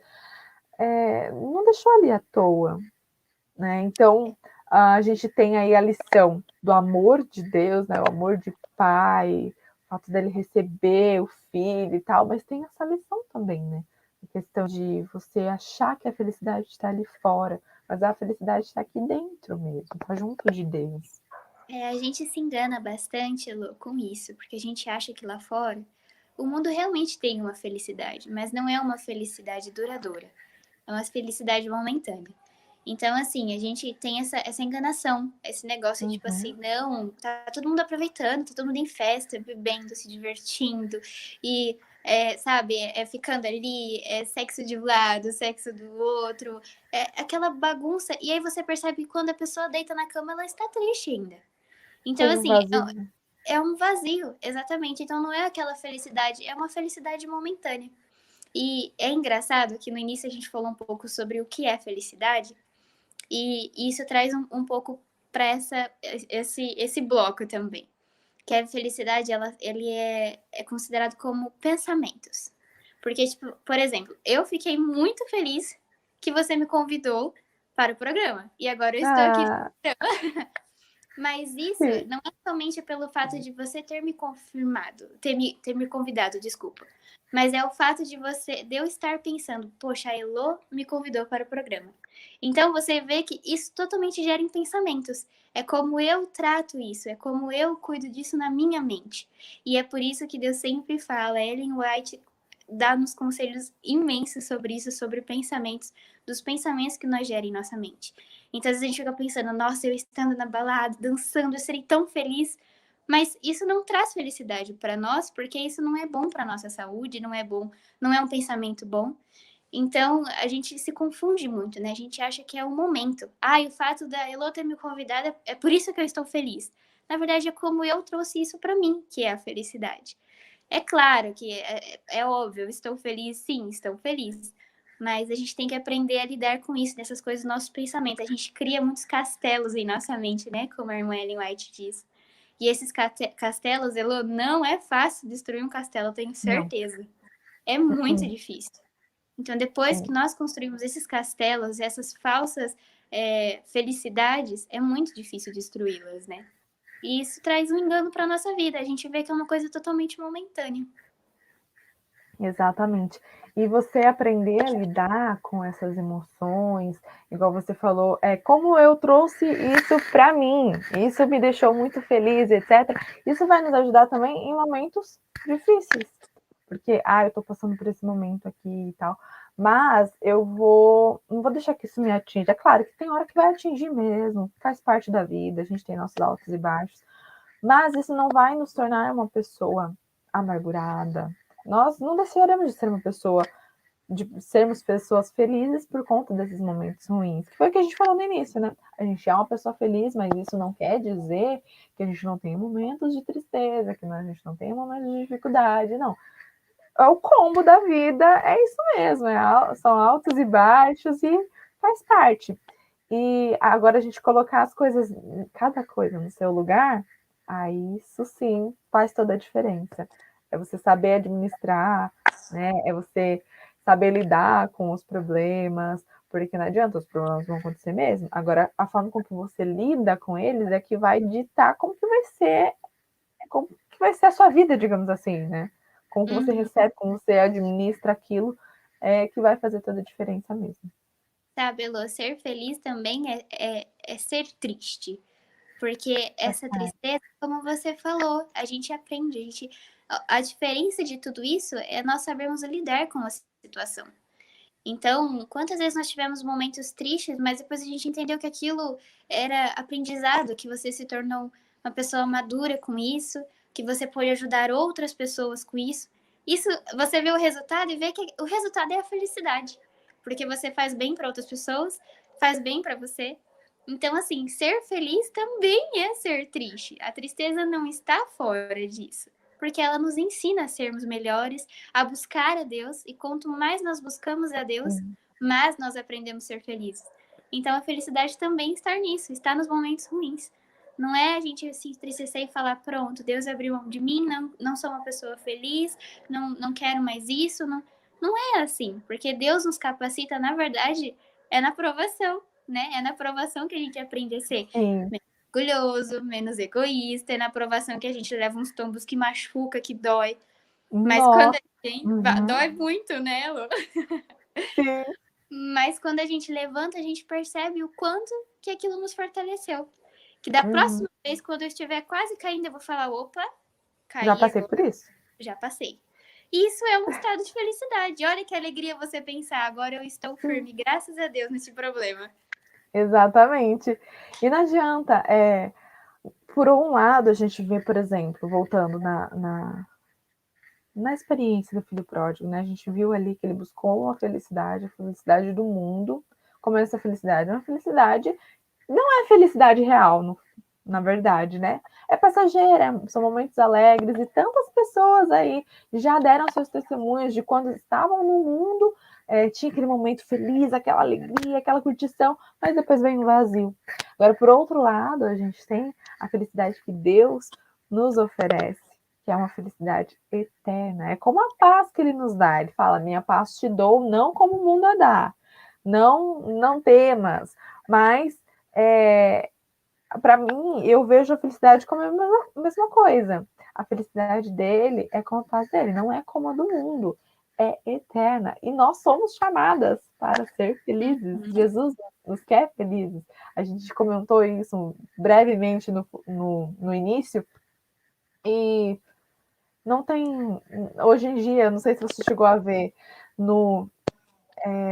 não deixou ali à toa, né? Então, a gente tem aí a lição do amor de Deus, né? O amor de pai, fato dele receber o filho e tal, mas tem essa lição também, né? A questão de você achar que a felicidade está ali fora, mas a felicidade está aqui dentro mesmo, está junto de Deus. A gente se engana bastante, Lu, com isso, porque a gente acha que lá fora o mundo realmente tem uma felicidade, mas não é uma felicidade duradoura, é uma felicidade momentânea. Então, assim, a gente tem essa enganação, esse negócio de, tipo assim, não, tá todo mundo aproveitando, tá todo mundo em festa, bebendo, se divertindo, e, sabe, ficando ali, sexo de um lado, sexo do outro, aquela bagunça. E aí você percebe que quando a pessoa deita na cama, ela está triste ainda. Então, Tem um assim, vazio. é um vazio, exatamente. Então, não é aquela felicidade, é uma felicidade momentânea. E é engraçado que no início a gente falou um pouco sobre o que é felicidade, e isso traz um pouco para esse bloco também. Que a felicidade, ele é considerado como pensamentos. Porque, tipo, por exemplo, eu fiquei muito feliz que você me convidou para o programa. E agora eu estou aqui. Ah, Mas isso sim. não é somente pelo fato de você ter me confirmado, ter me convidado, desculpa. Mas é o fato de eu estar pensando, poxa, a Elô me convidou para o programa. Então você vê que isso totalmente gera em pensamentos. É como eu trato isso, é como eu cuido disso na minha mente. E é por isso que Deus sempre fala, Ellen White dá-nos conselhos imensos sobre isso, sobre pensamentos, dos pensamentos que nós geramos em nossa mente. Então, às vezes a gente fica pensando, nossa, eu estando na balada, dançando, eu serei tão feliz. Mas isso não traz felicidade para nós, porque isso não é bom para nossa saúde, não é bom, não é um pensamento bom. Então, a gente se confunde muito, né? A gente acha que é o momento. Ah, e o fato da Elô ter me convidado é por isso que eu estou feliz. Na verdade, é como eu trouxe isso para mim, que é a felicidade. É claro que é óbvio, estou feliz, sim, estou feliz. Mas a gente tem que aprender a lidar com isso, dessas coisas do nosso pensamento. A gente cria muitos castelos em nossa mente, né? Como a irmã Ellen White diz. E esses castelos, Elô, não é fácil destruir um castelo, eu tenho Não. certeza. É muito difícil. Então, depois Sim. que nós construímos esses castelos, essas falsas felicidades, é muito difícil destruí-las, né? E isso traz um engano para nossa vida. A gente vê que é uma coisa totalmente momentânea. Exatamente. E você aprender a lidar com essas emoções, igual você falou, como eu trouxe isso para mim, isso me deixou muito feliz, etc. Isso vai nos ajudar também em momentos difíceis, porque, eu tô passando por esse momento aqui e tal, mas não vou deixar que isso me atinja. É claro que tem hora que vai atingir mesmo, faz parte da vida, a gente tem nossos altos e baixos, mas isso não vai nos tornar uma pessoa amargurada. Nós não deixaremos de ser uma pessoa, de sermos pessoas felizes por conta desses momentos ruins. Que foi o que a gente falou no início, né? A gente é uma pessoa feliz, mas isso não quer dizer que a gente não tem momentos de tristeza, que a gente não tem momentos de dificuldade, não. É o combo da vida, é isso mesmo, são altos e baixos e faz parte. E agora a gente colocar as coisas, cada coisa no seu lugar, aí isso sim faz toda a diferença. É você saber administrar, né? É você saber lidar com os problemas, porque não adianta, os problemas vão acontecer mesmo. Agora, a forma com que você lida com eles é que vai ditar como que vai ser a sua vida, digamos assim, né? Como que você recebe, como você administra aquilo, é que vai fazer toda a diferença mesmo. Sabe, Elô, ser feliz também é ser triste. Porque essa tristeza, como você falou, a gente aprende, a diferença de tudo isso é nós sabermos lidar com a situação. Então, quantas vezes nós tivemos momentos tristes, mas depois a gente entendeu que aquilo era aprendizado, que você se tornou uma pessoa madura com isso, que você pode ajudar outras pessoas com isso. Isso, você vê o resultado e vê que o resultado é a felicidade, porque você faz bem para outras pessoas, faz bem para você. Então, assim, ser feliz também é ser triste. A tristeza não está fora disso, porque ela nos ensina a sermos melhores, a buscar a Deus, e quanto mais nós buscamos a Deus, mais nós aprendemos a ser felizes. Então a felicidade também está nisso, está nos momentos ruins. Não é a gente se entristecer e falar, pronto, Deus abriu mão de mim, não sou uma pessoa feliz, não quero mais isso. Não é assim, porque Deus nos capacita, na verdade, é na provação, né? É na provação que a gente aprende a ser Sim. orgulhoso, menos egoísta, e na aprovação que a gente leva uns tombos que machuca, que dói. Mas quando Nossa. a gente... Uhum. Dói muito, né, Lu? Sim. Mas quando a gente levanta, a gente percebe o quanto que aquilo nos fortaleceu. Que da Uhum. próxima vez, quando eu estiver quase caindo, eu vou falar, opa, Já caí passei agora, por isso. já passei. Isso é um estado de felicidade. Olha que alegria você pensar, agora eu estou Sim. firme, graças a Deus, nesse problema. Exatamente. E não adianta, por um lado, a gente vê, por exemplo, voltando na experiência do filho pródigo, né? A gente viu ali que ele buscou a felicidade do mundo. Como é essa felicidade? Uma felicidade, não é felicidade real, na verdade, né? É passageira, são momentos alegres e tantas pessoas aí já deram seus testemunhos de quando estavam no mundo, tinha aquele momento feliz, aquela alegria, aquela curtição, mas depois vem o vazio. Agora, por outro lado, a gente tem a felicidade que Deus nos oferece, que é uma felicidade eterna. É como a paz que ele nos dá. Ele fala: minha paz te dou, não como o mundo a dá. Não temas, mas para mim, eu vejo a felicidade como a mesma coisa. A felicidade dele é como a paz dele, não é como a do mundo. É eterna. E nós somos chamadas para ser felizes. Jesus nos quer felizes. A gente comentou isso brevemente no início. E não tem. Hoje em dia, não sei se você chegou a ver no,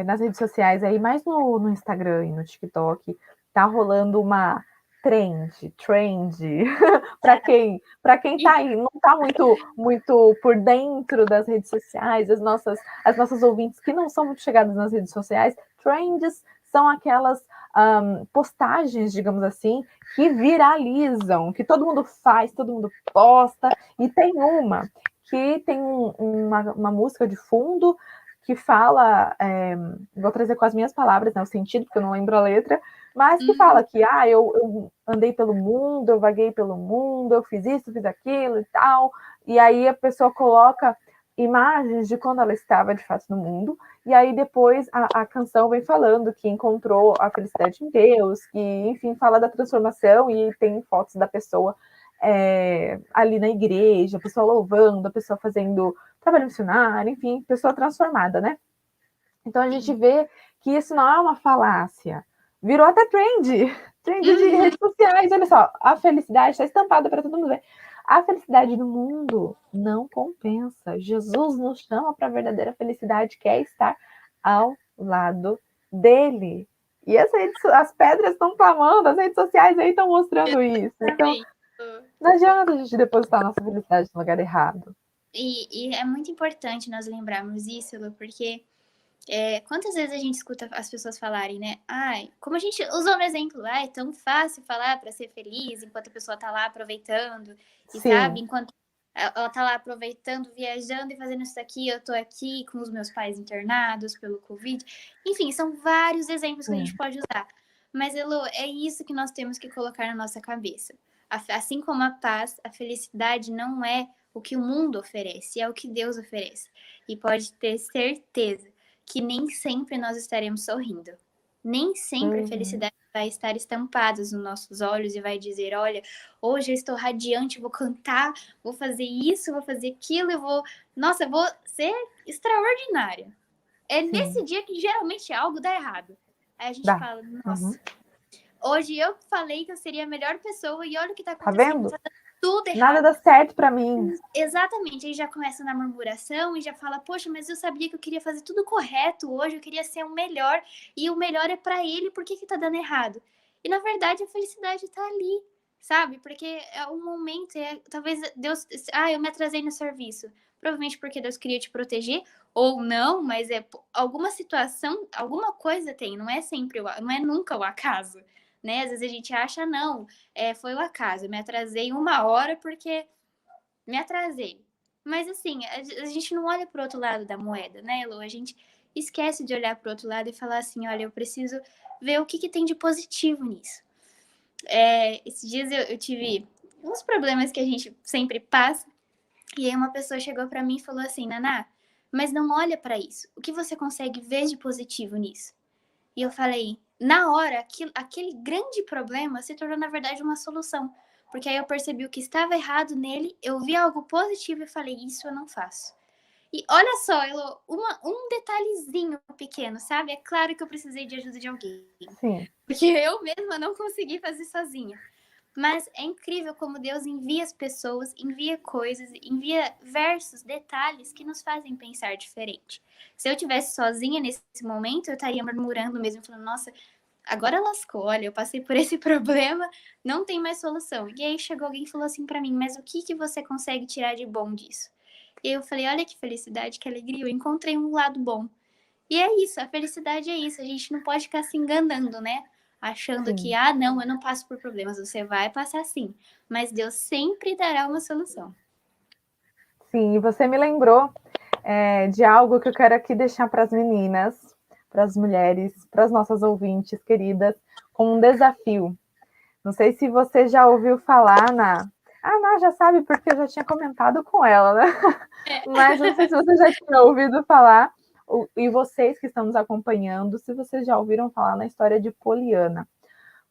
nas redes sociais aí, mais no Instagram e no TikTok, tá rolando uma trend para quem tá aí, não tá muito por dentro das redes sociais, as nossas ouvintes que não são muito chegadas nas redes sociais, trends são aquelas postagens, digamos assim, que viralizam, que todo mundo faz, todo mundo posta, e tem uma que tem uma música de fundo que fala, vou trazer com as minhas palavras, né, o sentido, porque eu não lembro a letra, mas que fala que eu andei pelo mundo, eu vaguei pelo mundo, eu fiz isso, fiz aquilo e tal, e aí a pessoa coloca imagens de quando ela estava de fato no mundo, e aí depois a canção vem falando que encontrou a felicidade em Deus, que, enfim, fala da transformação, e tem fotos da pessoa ali na igreja, a pessoa louvando, a pessoa fazendo trabalho missionário, enfim, pessoa transformada, né? Então a gente vê que isso não é uma falácia. Virou até trend de redes sociais. Olha só, a felicidade está estampada para todo mundo ver. A felicidade do mundo não compensa. Jesus nos chama para a verdadeira felicidade, que é estar ao lado dele. E as pedras estão clamando, as redes sociais aí estão mostrando isso. Então, não adianta a gente depositar a nossa felicidade no lugar errado. E é muito importante nós lembrarmos isso, Lu, porque quantas vezes a gente escuta as pessoas falarem, né? Ai, como a gente usou no exemplo, é tão fácil falar para ser feliz enquanto a pessoa tá lá aproveitando, e sabe, Sim. enquanto ela tá lá aproveitando, viajando e fazendo isso aqui, eu tô aqui com os meus pais internados pelo Covid. Enfim, são vários exemplos que a gente pode usar. Mas, Elo, é isso que nós temos que colocar na nossa cabeça. Assim como a paz, a felicidade não é o que o mundo oferece, é o que Deus oferece. E pode ter certeza que nem sempre nós estaremos sorrindo. Nem sempre a felicidade vai estar estampada nos nossos olhos e vai dizer, olha, hoje eu estou radiante, vou cantar, vou fazer isso, vou fazer aquilo, nossa, eu vou ser extraordinária. É nesse dia que geralmente algo dá errado. Aí a gente fala, nossa, hoje eu falei que eu seria a melhor pessoa e olha o que tá acontecendo, tá dando tudo errado. Nada dá certo para mim. Exatamente, aí já começa na murmuração e já fala, poxa, mas eu sabia que eu queria fazer tudo correto hoje, eu queria ser o melhor, e o melhor é para ele, por que tá dando errado? E na verdade a felicidade tá ali, sabe? Porque é um momento, talvez Deus, eu me atrasei no serviço, provavelmente porque Deus queria te proteger, ou não, mas alguma situação, alguma coisa tem, não é sempre, não é nunca o acaso, né? Às vezes a gente acha, não, foi o acaso, eu me atrasei 1 hora porque me atrasei. Mas assim, a gente não olha pro outro lado da moeda, né, Lu? A gente esquece de olhar pro outro lado e falar assim, olha, eu preciso ver o que tem de positivo nisso. Esses dias eu tive uns problemas que a gente sempre passa, e aí uma pessoa chegou para mim e falou assim, Naná, mas não olha para isso. O que você consegue ver de positivo nisso? E eu falei, na hora, aquele grande problema se tornou, na verdade, uma solução. Porque aí eu percebi o que estava errado nele, eu vi algo positivo e falei, isso eu não faço. E olha só, Elô, um detalhezinho pequeno, sabe? É claro que eu precisei de ajuda de alguém. Sim. Porque eu mesma não consegui fazer sozinha. Mas é incrível como Deus envia as pessoas, envia coisas, envia versos, detalhes que nos fazem pensar diferente. Se eu tivesse sozinha nesse momento, eu estaria murmurando mesmo, falando, nossa, agora lascou, olha, eu passei por esse problema, não tem mais solução. E aí chegou alguém e falou assim pra mim, mas o que que você consegue tirar de bom disso? E eu falei, olha que felicidade, que alegria, eu encontrei um lado bom. E é isso, a felicidade é isso, a gente não pode ficar se enganando, né? Achando que, Sim. não, eu não passo por problemas, você vai passar sim. Mas Deus sempre dará uma solução. Sim, e você me lembrou de algo que eu quero aqui deixar para as meninas, para as mulheres, para as nossas ouvintes queridas, como um desafio. Não sei se você já ouviu falar na. Ah, não, já sabe, porque eu já tinha comentado com ela, né? Mas não sei se você já tinha ouvido falar, e vocês que estão nos acompanhando, se vocês já ouviram falar na história de Poliana.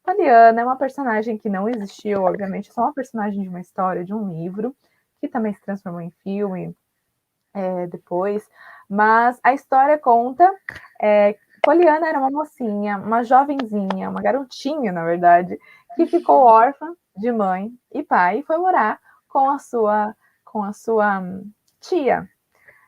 Poliana é uma personagem que não existiu, obviamente, é só uma personagem de uma história, de um livro, que também se transformou em filme depois. Mas a história conta Poliana era uma mocinha, uma jovenzinha, uma garotinha, na verdade, que ficou órfã de mãe e pai e foi morar com a sua tia.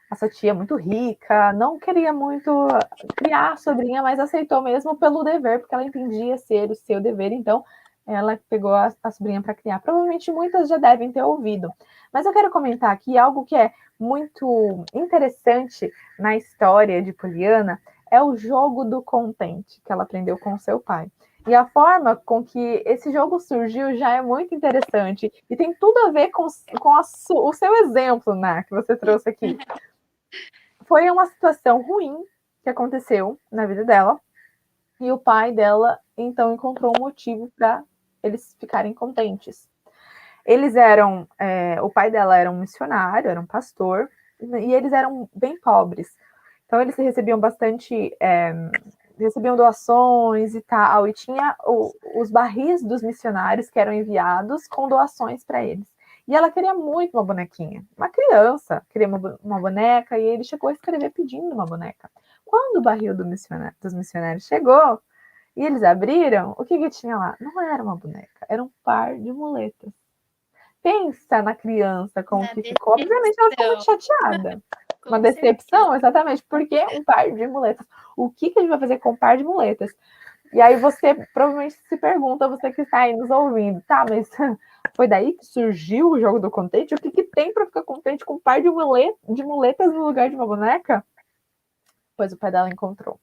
Essa tia muito rica, não queria muito criar a sobrinha, mas aceitou mesmo pelo dever, porque ela entendia ser o seu dever, então ela pegou a sobrinha para criar. Provavelmente muitas já devem ter ouvido. Mas eu quero comentar aqui algo que é muito interessante na história de Poliana, é o jogo do contente que ela aprendeu com seu pai. E a forma com que esse jogo surgiu já é muito interessante. E tem tudo a ver com o seu exemplo, Ná, que você trouxe aqui. Foi uma situação ruim que aconteceu na vida dela. E o pai dela, então, encontrou um motivo para eles ficarem contentes. Eles eram. O pai dela era um missionário, era um pastor, e eles eram bem pobres. Então, eles recebiam bastante. Recebiam doações e tal, e tinha os barris dos missionários que eram enviados com doações para eles. E ela queria muito uma bonequinha. Uma criança queria uma boneca, e ele chegou a escrever pedindo uma boneca. Quando o barril dos missionários chegou, e eles abriram, o que, que tinha lá? Não era uma boneca, era um par de muletas. Pensa na criança como que ficou. Obviamente ela ficou muito chateada. Uma decepção, exatamente, porque um par de muletas. O que, que a gente vai fazer com um par de muletas? E aí você provavelmente se pergunta, você que está aí nos ouvindo, tá, mas foi daí que surgiu o jogo do contente? O que, que tem para ficar contente com um par de muletas no lugar de uma boneca? Pois o pai dela encontrou.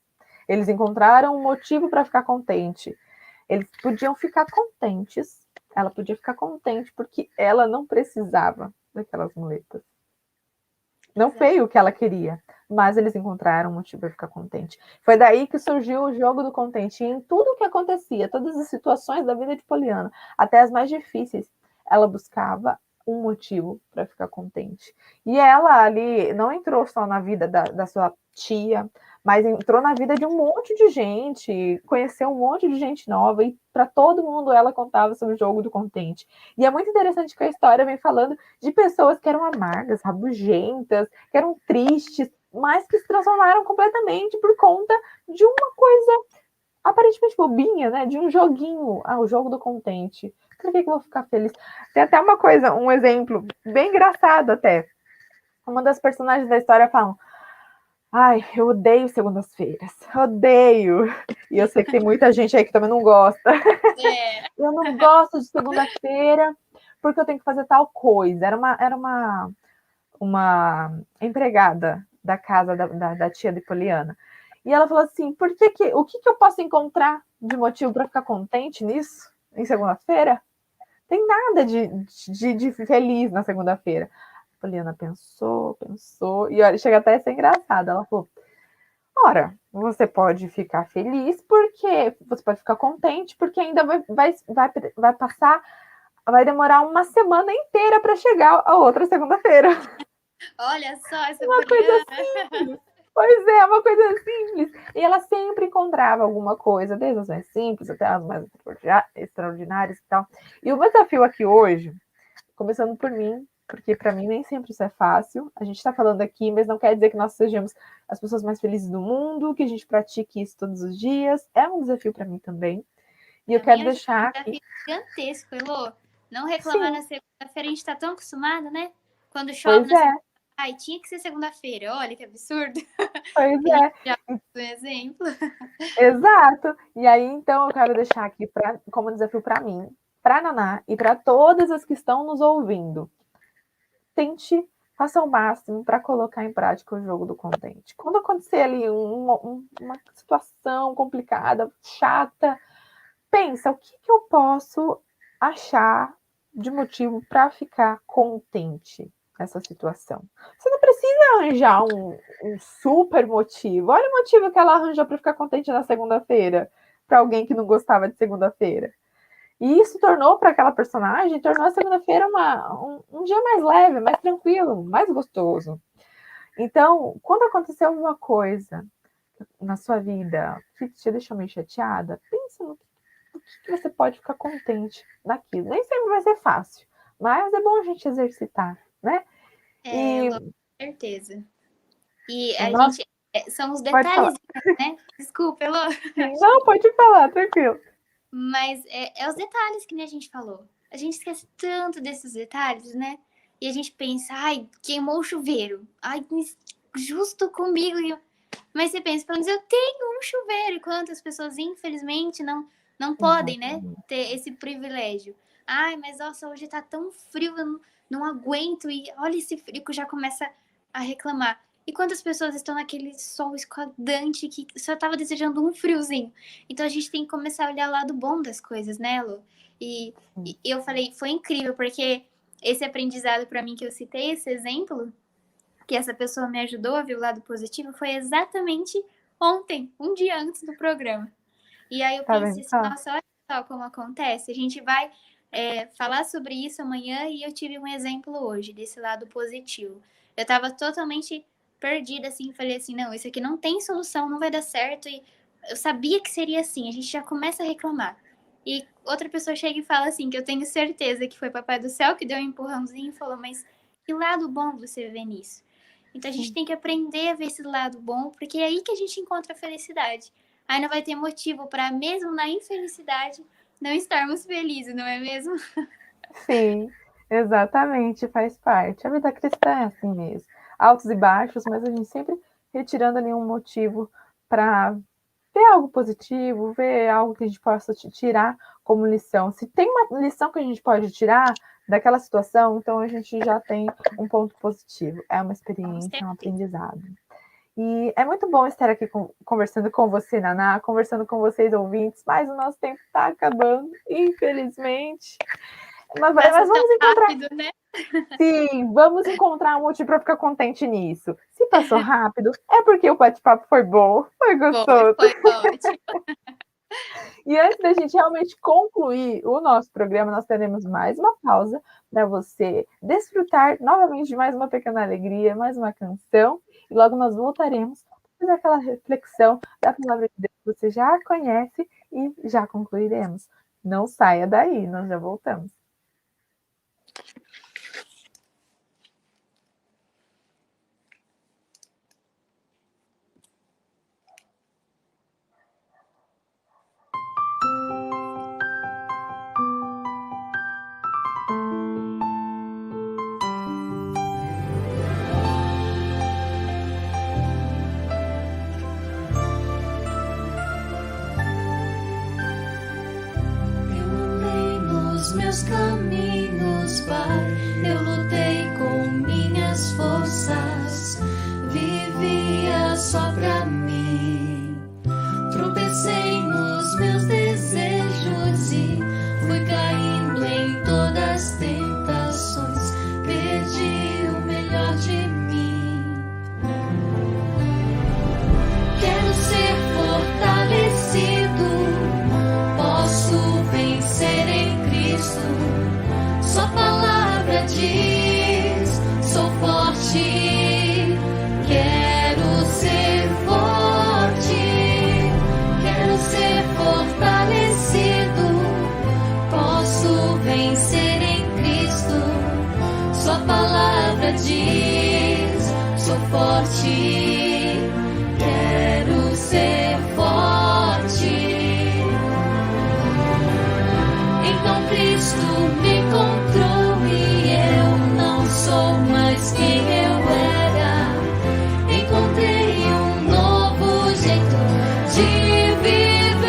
Eles encontraram um motivo para ficar contente. Eles podiam ficar contentes. Ela podia ficar contente porque ela não precisava daquelas muletas. Não veio o que ela queria, mas eles encontraram um motivo para ficar contente. Foi daí que surgiu o jogo do contente. E em tudo o que acontecia, todas as situações da vida de Poliana, até as mais difíceis, ela buscava um motivo para ficar contente. E ela ali não entrou só na vida da sua tia, mas entrou na vida de um monte de gente, conheceu um monte de gente nova, e para todo mundo ela contava sobre o jogo do contente. E é muito interessante que a história vem falando de pessoas que eram amargas, rabugentas, que eram tristes, mas que se transformaram completamente por conta de uma coisa aparentemente bobinha, né? De um joguinho, o jogo do contente. Por que eu vou ficar feliz? Tem até uma coisa, um exemplo bem engraçado até. Uma das personagens da história fala: ai, eu odeio segundas-feiras, odeio. E eu sei que tem muita gente aí que também não gosta. Eu não gosto de segunda-feira porque eu tenho que fazer tal coisa. Era uma empregada da casa da tia de Poliana. E ela falou assim: o que eu posso encontrar de motivo para ficar contente nisso, em segunda-feira? Tem nada de feliz na segunda-feira. A Poliana pensou, e olha, chega até a ser engraçado. Ela falou: ora, você pode ficar feliz porque você pode ficar contente, porque ainda vai passar, vai demorar uma semana inteira para chegar a outra segunda-feira. Olha só essa Uma coisa simples. Pois é, uma coisa simples. E ela sempre encontrava alguma coisa, desde as mais simples até as mais extraordinárias e tal. E o meu desafio aqui hoje, começando por mim, porque para mim nem sempre isso é fácil. A gente está falando aqui, mas não quer dizer que nós sejamos as pessoas mais felizes do mundo, que a gente pratique isso todos os dias. É um desafio para mim também. E eu quero deixar aqui. É um desafio gigantesco, Elô. Não reclamar na segunda-feira, a gente está tão acostumado, né? Quando chove na segunda-feira, ai, tinha que ser segunda-feira. Olha que absurdo. Pois é. Já um exemplo. Exato. E aí, então, eu quero deixar aqui como desafio para mim, para a Naná e para todas as que estão nos ouvindo. Tente, faça o máximo para colocar em prática o jogo do contente. Quando acontecer ali uma situação complicada, chata, pensa, o que eu posso achar de motivo para ficar contente nessa situação? Você não precisa arranjar um super motivo. Olha o motivo que ela arranjou para ficar contente na segunda-feira, para alguém que não gostava de segunda-feira. E isso tornou para aquela personagem, tornou a segunda-feira um dia mais leve, mais tranquilo, mais gostoso. Então, quando acontecer alguma coisa na sua vida que te deixou meio chateada, pensa no que você pode ficar contente naquilo. Nem sempre vai ser fácil, mas é bom a gente exercitar, né? Com certeza. E a gente... São os detalhes, né? Desculpa, Elô. Não, pode falar, tranquilo. Mas é os detalhes que nem a gente falou. A gente esquece tanto desses detalhes, né? E a gente pensa, ai, queimou o chuveiro. Ai, justo comigo. Mas você pensa, pelo menos eu tenho um chuveiro. E quantas pessoas, infelizmente, não podem, né? Ter esse privilégio. Ai, mas nossa, hoje tá tão frio, eu não aguento. E olha esse frio que já começa a reclamar. E quantas pessoas estão naquele sol escaldante que só tava desejando um friozinho. Então a gente tem que começar a olhar o lado bom das coisas, né, Lu? E eu falei, foi incrível, porque esse aprendizado para mim que eu citei, esse exemplo, que essa pessoa me ajudou a ver o lado positivo, foi exatamente ontem, um dia antes do programa. E aí eu pensei assim, nossa, olha só como acontece. A gente vai falar sobre isso amanhã e eu tive um exemplo hoje, desse lado positivo. Eu tava totalmente perdida, assim, falei assim, não, isso aqui não tem solução, não vai dar certo, e eu sabia que seria assim, a gente já começa a reclamar. E outra pessoa chega e fala assim, que eu tenho certeza que foi Papai do Céu que deu um empurrãozinho e falou, mas que lado bom você vê nisso? Então a gente tem que aprender a ver esse lado bom, porque é aí que a gente encontra a felicidade. Aí não vai ter motivo para, mesmo na infelicidade, não estarmos felizes, não é mesmo? Sim, exatamente, faz parte. A vida cristã é assim mesmo. Altos e baixos, mas a gente sempre retirando ali um motivo para ver algo positivo, ver algo que a gente possa tirar como lição. Se tem uma lição que a gente pode tirar daquela situação, então a gente já tem um ponto positivo. É uma experiência, é um aprendizado. E é muito bom estar aqui conversando com você, Naná, conversando com vocês, ouvintes, mas o nosso tempo está acabando, infelizmente. Mas vamos encontrar. Rápido, né? Sim, vamos encontrar um motivo para ficar contente nisso. Se passou rápido, é porque o bate-papo foi bom, foi gostoso. Foi ótimo. E antes da gente realmente concluir o nosso programa, nós teremos mais uma pausa para você desfrutar novamente de mais uma pequena alegria, mais uma canção. E logo nós voltaremos para fazer aquela reflexão da palavra de Deus que você já conhece e já concluiremos. Não saia daí, nós já voltamos. Meus caminhos, Pai, palavra diz: sou forte, quero ser forte. Então Cristo me encontrou e eu não sou mais quem eu era. Encontrei um novo jeito de viver,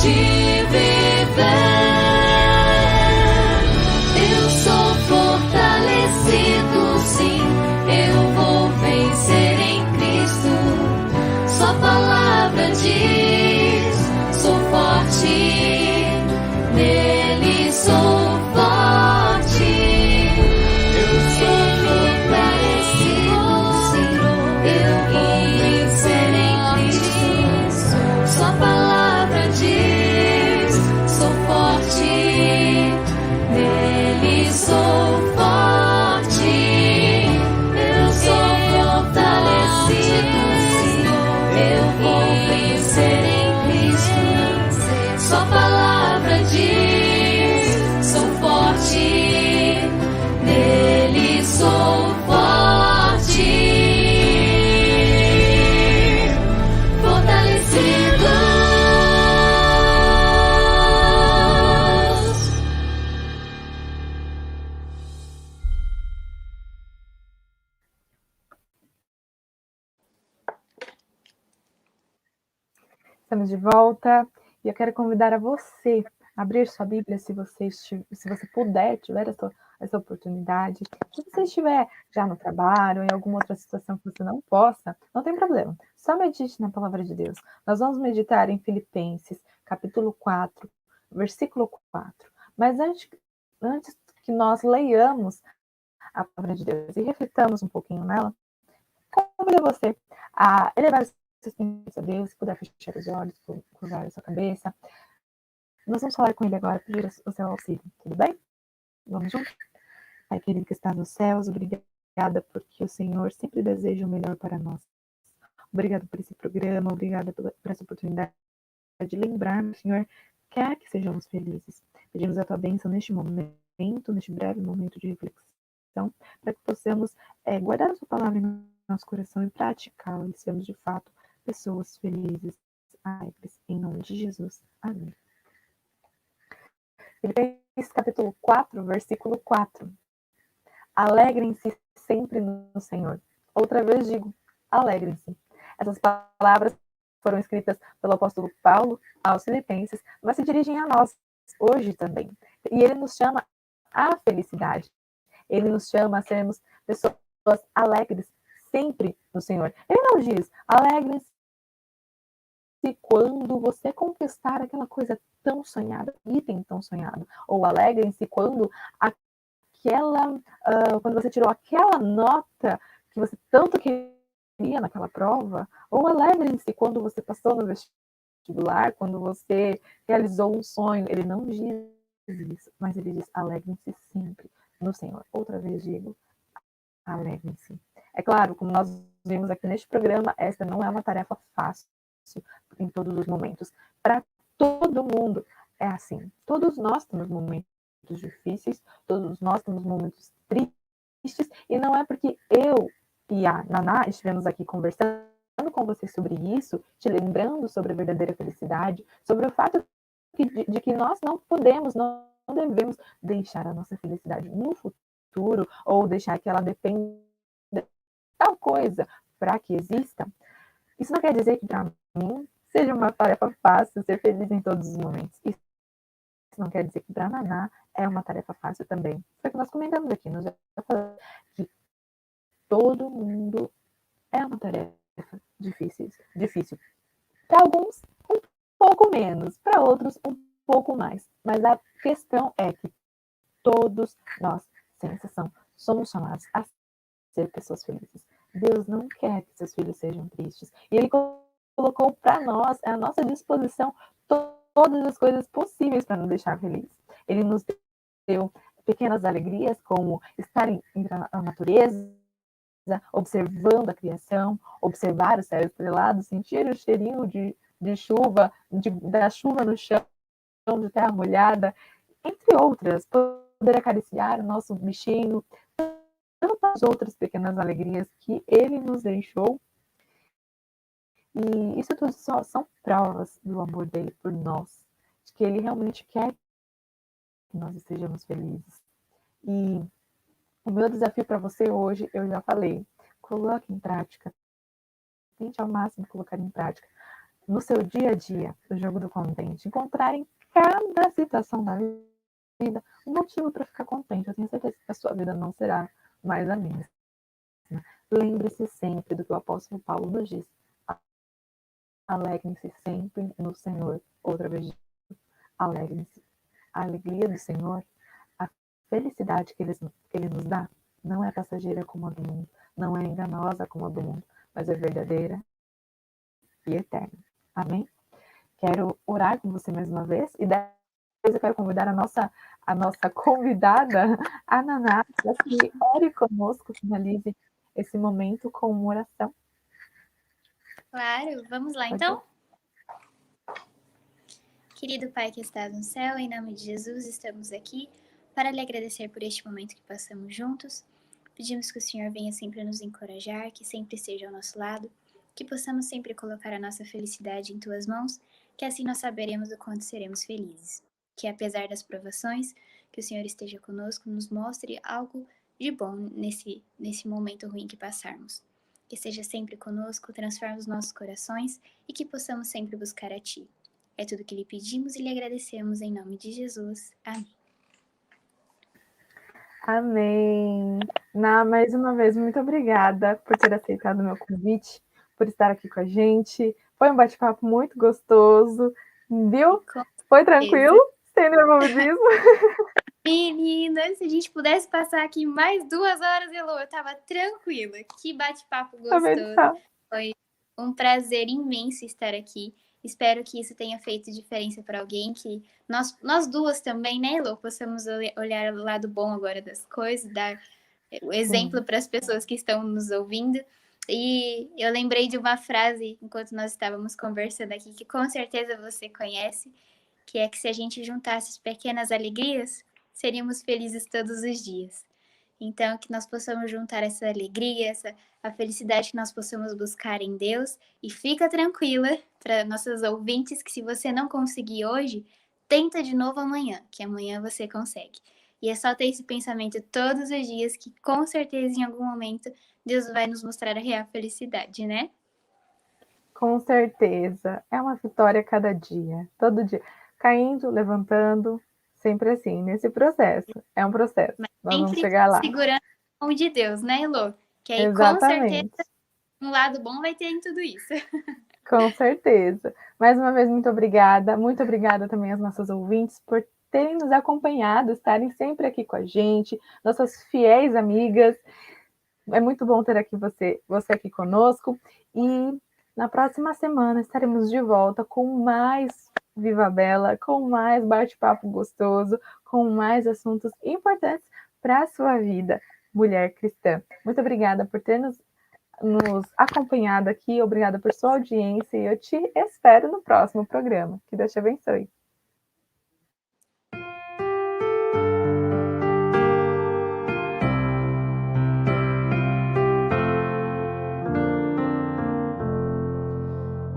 de viver. Eu sou fortalecido, sim, eu vou vencer em Cristo. Sua palavra diz: sou forte, nele sou forte. Eu sou fortalecido, sim, eu vou vencer em Cristo. Sua palavra diz: sou forte, nele sou forte. Eu sou fortalecido, sim, eu vou vencer em Cristo. Sua palavra diz: sou forte, nele sou forte. Fortalecidos. Estamos de volta e eu quero convidar a você a abrir sua Bíblia, se você puder, tiver essa oportunidade. Se você estiver já no trabalho, em alguma outra situação que você não possa, não tem problema. Só medite na palavra de Deus. Nós vamos meditar em Filipenses, capítulo 4, versículo 4. Mas antes que nós leiamos a palavra de Deus e reflitamos um pouquinho nela, convido você a elevar os seus pensamentos a Deus, se puder fechar os olhos, cruzar a sua cabeça. Nós vamos falar com Ele agora, pedir o seu auxílio, tudo bem? Vamos juntos? Pai querido que está nos céus, obrigada porque o Senhor sempre deseja o melhor para nós. Obrigado por esse programa, obrigada por essa oportunidade de lembrar, Senhor, quer que sejamos felizes. Pedimos a tua bênção neste momento, neste breve momento de reflexão, para que possamos guardar a sua palavra em nosso coração e praticá-la e sermos de fato pessoas felizes, alegres, em nome de Jesus. Amém. Filipenses capítulo 4, versículo 4. Alegrem-se sempre no Senhor. Outra vez digo, alegrem-se. Essas palavras foram escritas pelo apóstolo Paulo aos Filipenses, mas se dirigem a nós hoje também. E ele nos chama à felicidade. Ele nos chama a sermos pessoas alegres sempre no Senhor. Ele não diz, alegrem-se quando você conquistar aquela coisa tão sonhada, item tão sonhado. Ou alegrem-se quando quando você tirou aquela nota que você tanto queria naquela prova. Ou alegrem-se quando você passou no vestibular, quando você realizou um sonho. Ele não diz isso, mas ele diz, alegrem-se sempre no Senhor. Outra vez digo, alegrem-se. É claro, como nós vimos aqui neste programa, essa não é uma tarefa fácil em todos os momentos. Para todo mundo é assim. Todos nós temos momentos difíceis, todos nós temos momentos tristes, e não é porque eu e a Naná estivemos aqui conversando com você sobre isso, te lembrando sobre a verdadeira felicidade, sobre o fato de que nós não podemos, não devemos deixar a nossa felicidade no futuro, ou deixar que ela dependa de tal coisa para que exista. Isso não quer dizer que para mim seja uma tarefa fácil ser feliz em todos os momentos. Isso não quer dizer que para Naná é uma tarefa fácil também. Foi o que nós comentamos aqui, nós já falamos que todo mundo é uma tarefa difícil. Para alguns, um pouco menos, para outros, um pouco mais. Mas a questão é que todos nós, sem exceção, somos chamados a ser pessoas felizes. Deus não quer que seus filhos sejam tristes. E Ele colocou para nós, à nossa disposição, todas as coisas possíveis para nos deixar felizes. Ele nos deu pequenas alegrias, como estar na natureza, observando a criação, observar o céu estrelado, sentir o cheirinho de chuva, da chuva no chão, de terra molhada, entre outras. poder acariciar o nosso bichinho, tantas outras pequenas alegrias que Ele nos deixou. E isso tudo só são provas do amor dele por nós, de que Ele realmente quer que nós estejamos felizes. E o meu desafio para você hoje, eu já falei, coloque em prática, tente ao máximo colocar em prática no seu dia a dia o jogo do contente, encontrar em cada situação da vida um motivo para ficar contente. Eu tenho certeza que a sua vida não será mais a mesma. Lembre-se sempre do que o apóstolo Paulo nos diz: alegrem-se sempre no Senhor. Outra vez, alegrem-se. A alegria do Senhor, a felicidade que Ele nos dá, não é passageira como a do mundo, não é enganosa como a do mundo, mas é verdadeira e eterna. Amém? Quero orar com você mais uma vez e depois eu quero convidar a nossa convidada, a Naná, para que ore conosco, finalize esse momento com uma oração. Claro, vamos lá então? Querido Pai que estás no céu, em nome de Jesus, estamos aqui para lhe agradecer por este momento que passamos juntos. Pedimos que o Senhor venha sempre nos encorajar, que sempre esteja ao nosso lado, que possamos sempre colocar a nossa felicidade em Tuas mãos, que assim nós saberemos o quanto seremos felizes. Que apesar das provações, que o Senhor esteja conosco, nos mostre algo de bom nesse momento ruim que passarmos. Que esteja sempre conosco, transforme os nossos corações e que possamos sempre buscar a Ti. É tudo que lhe pedimos e lhe agradecemos em nome de Jesus. Amém. Amém. Ná, mais uma vez, muito obrigada por ter aceitado o meu convite, por estar aqui com a gente. Foi um bate-papo muito gostoso, viu? Foi tranquilo? Sem nervosismo? Menina, se a gente pudesse passar aqui mais 2 horas, Elô, eu tava tranquila. Que bate-papo gostoso. Foi um prazer imenso estar aqui. Espero que isso tenha feito diferença para alguém, que nós duas também, né, Elô, possamos olhar o lado bom agora das coisas, dar o exemplo para as pessoas que estão nos ouvindo. E eu lembrei de uma frase, enquanto nós estávamos conversando aqui, que com certeza você conhece, que é que se a gente juntasse as pequenas alegrias, seríamos felizes todos os dias. Então, que nós possamos juntar essa alegria, a felicidade que nós possamos buscar em Deus. E fica tranquila para nossos ouvintes que se você não conseguir hoje, tenta de novo amanhã, que amanhã você consegue. E é só ter esse pensamento todos os dias que com certeza em algum momento Deus vai nos mostrar a real felicidade, né? Com certeza. É uma vitória a cada dia, todo dia. Caindo, levantando, sempre assim, nesse processo. É um processo. Mas nós vamos sempre chegar lá. segurando a mão de Deus, né, Elô? Que aí Exatamente. com certeza um lado bom vai ter em tudo isso. Com certeza. Mais uma vez, muito obrigada. Muito obrigada também aos nossos ouvintes por terem nos acompanhado, estarem sempre aqui com a gente, nossas fiéis amigas. É muito bom ter aqui você aqui conosco. E na próxima semana estaremos de volta com mais Viva Bela, com mais bate-papo gostoso, com mais assuntos importantes para a sua vida, mulher cristã. Muito obrigada por ter nos acompanhado aqui, obrigada por sua audiência e eu te espero no próximo programa. Que Deus te abençoe.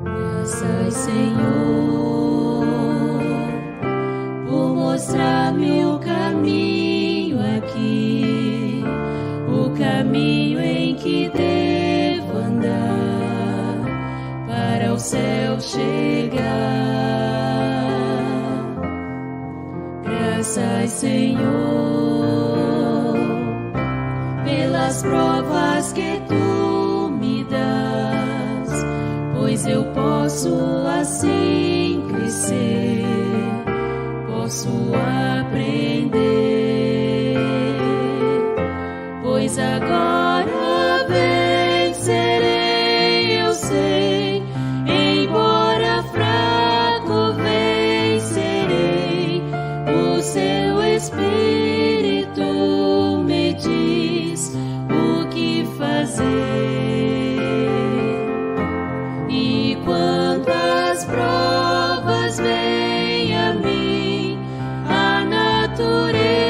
Graças, Senhor, por mostrar-me o caminho aqui, o caminho em que devo andar para o céu chegar. Graças, Senhor, pelas provas que tu me dás, pois eu posso assim crescer, posso aprender, pois agora vencerei, eu sei, embora fraco vencerei, o seu Espírito me diz o que fazer. E quando as provas vêm a mim, a natureza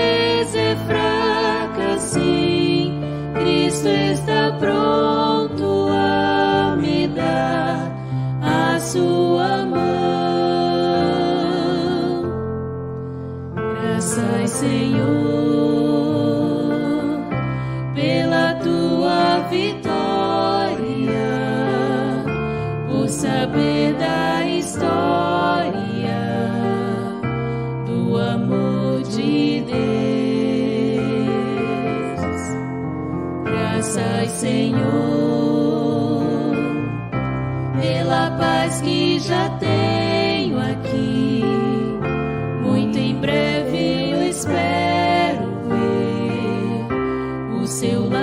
Senhor, pela paz que já tenho aqui. Muito em breve eu espero ver o seu lar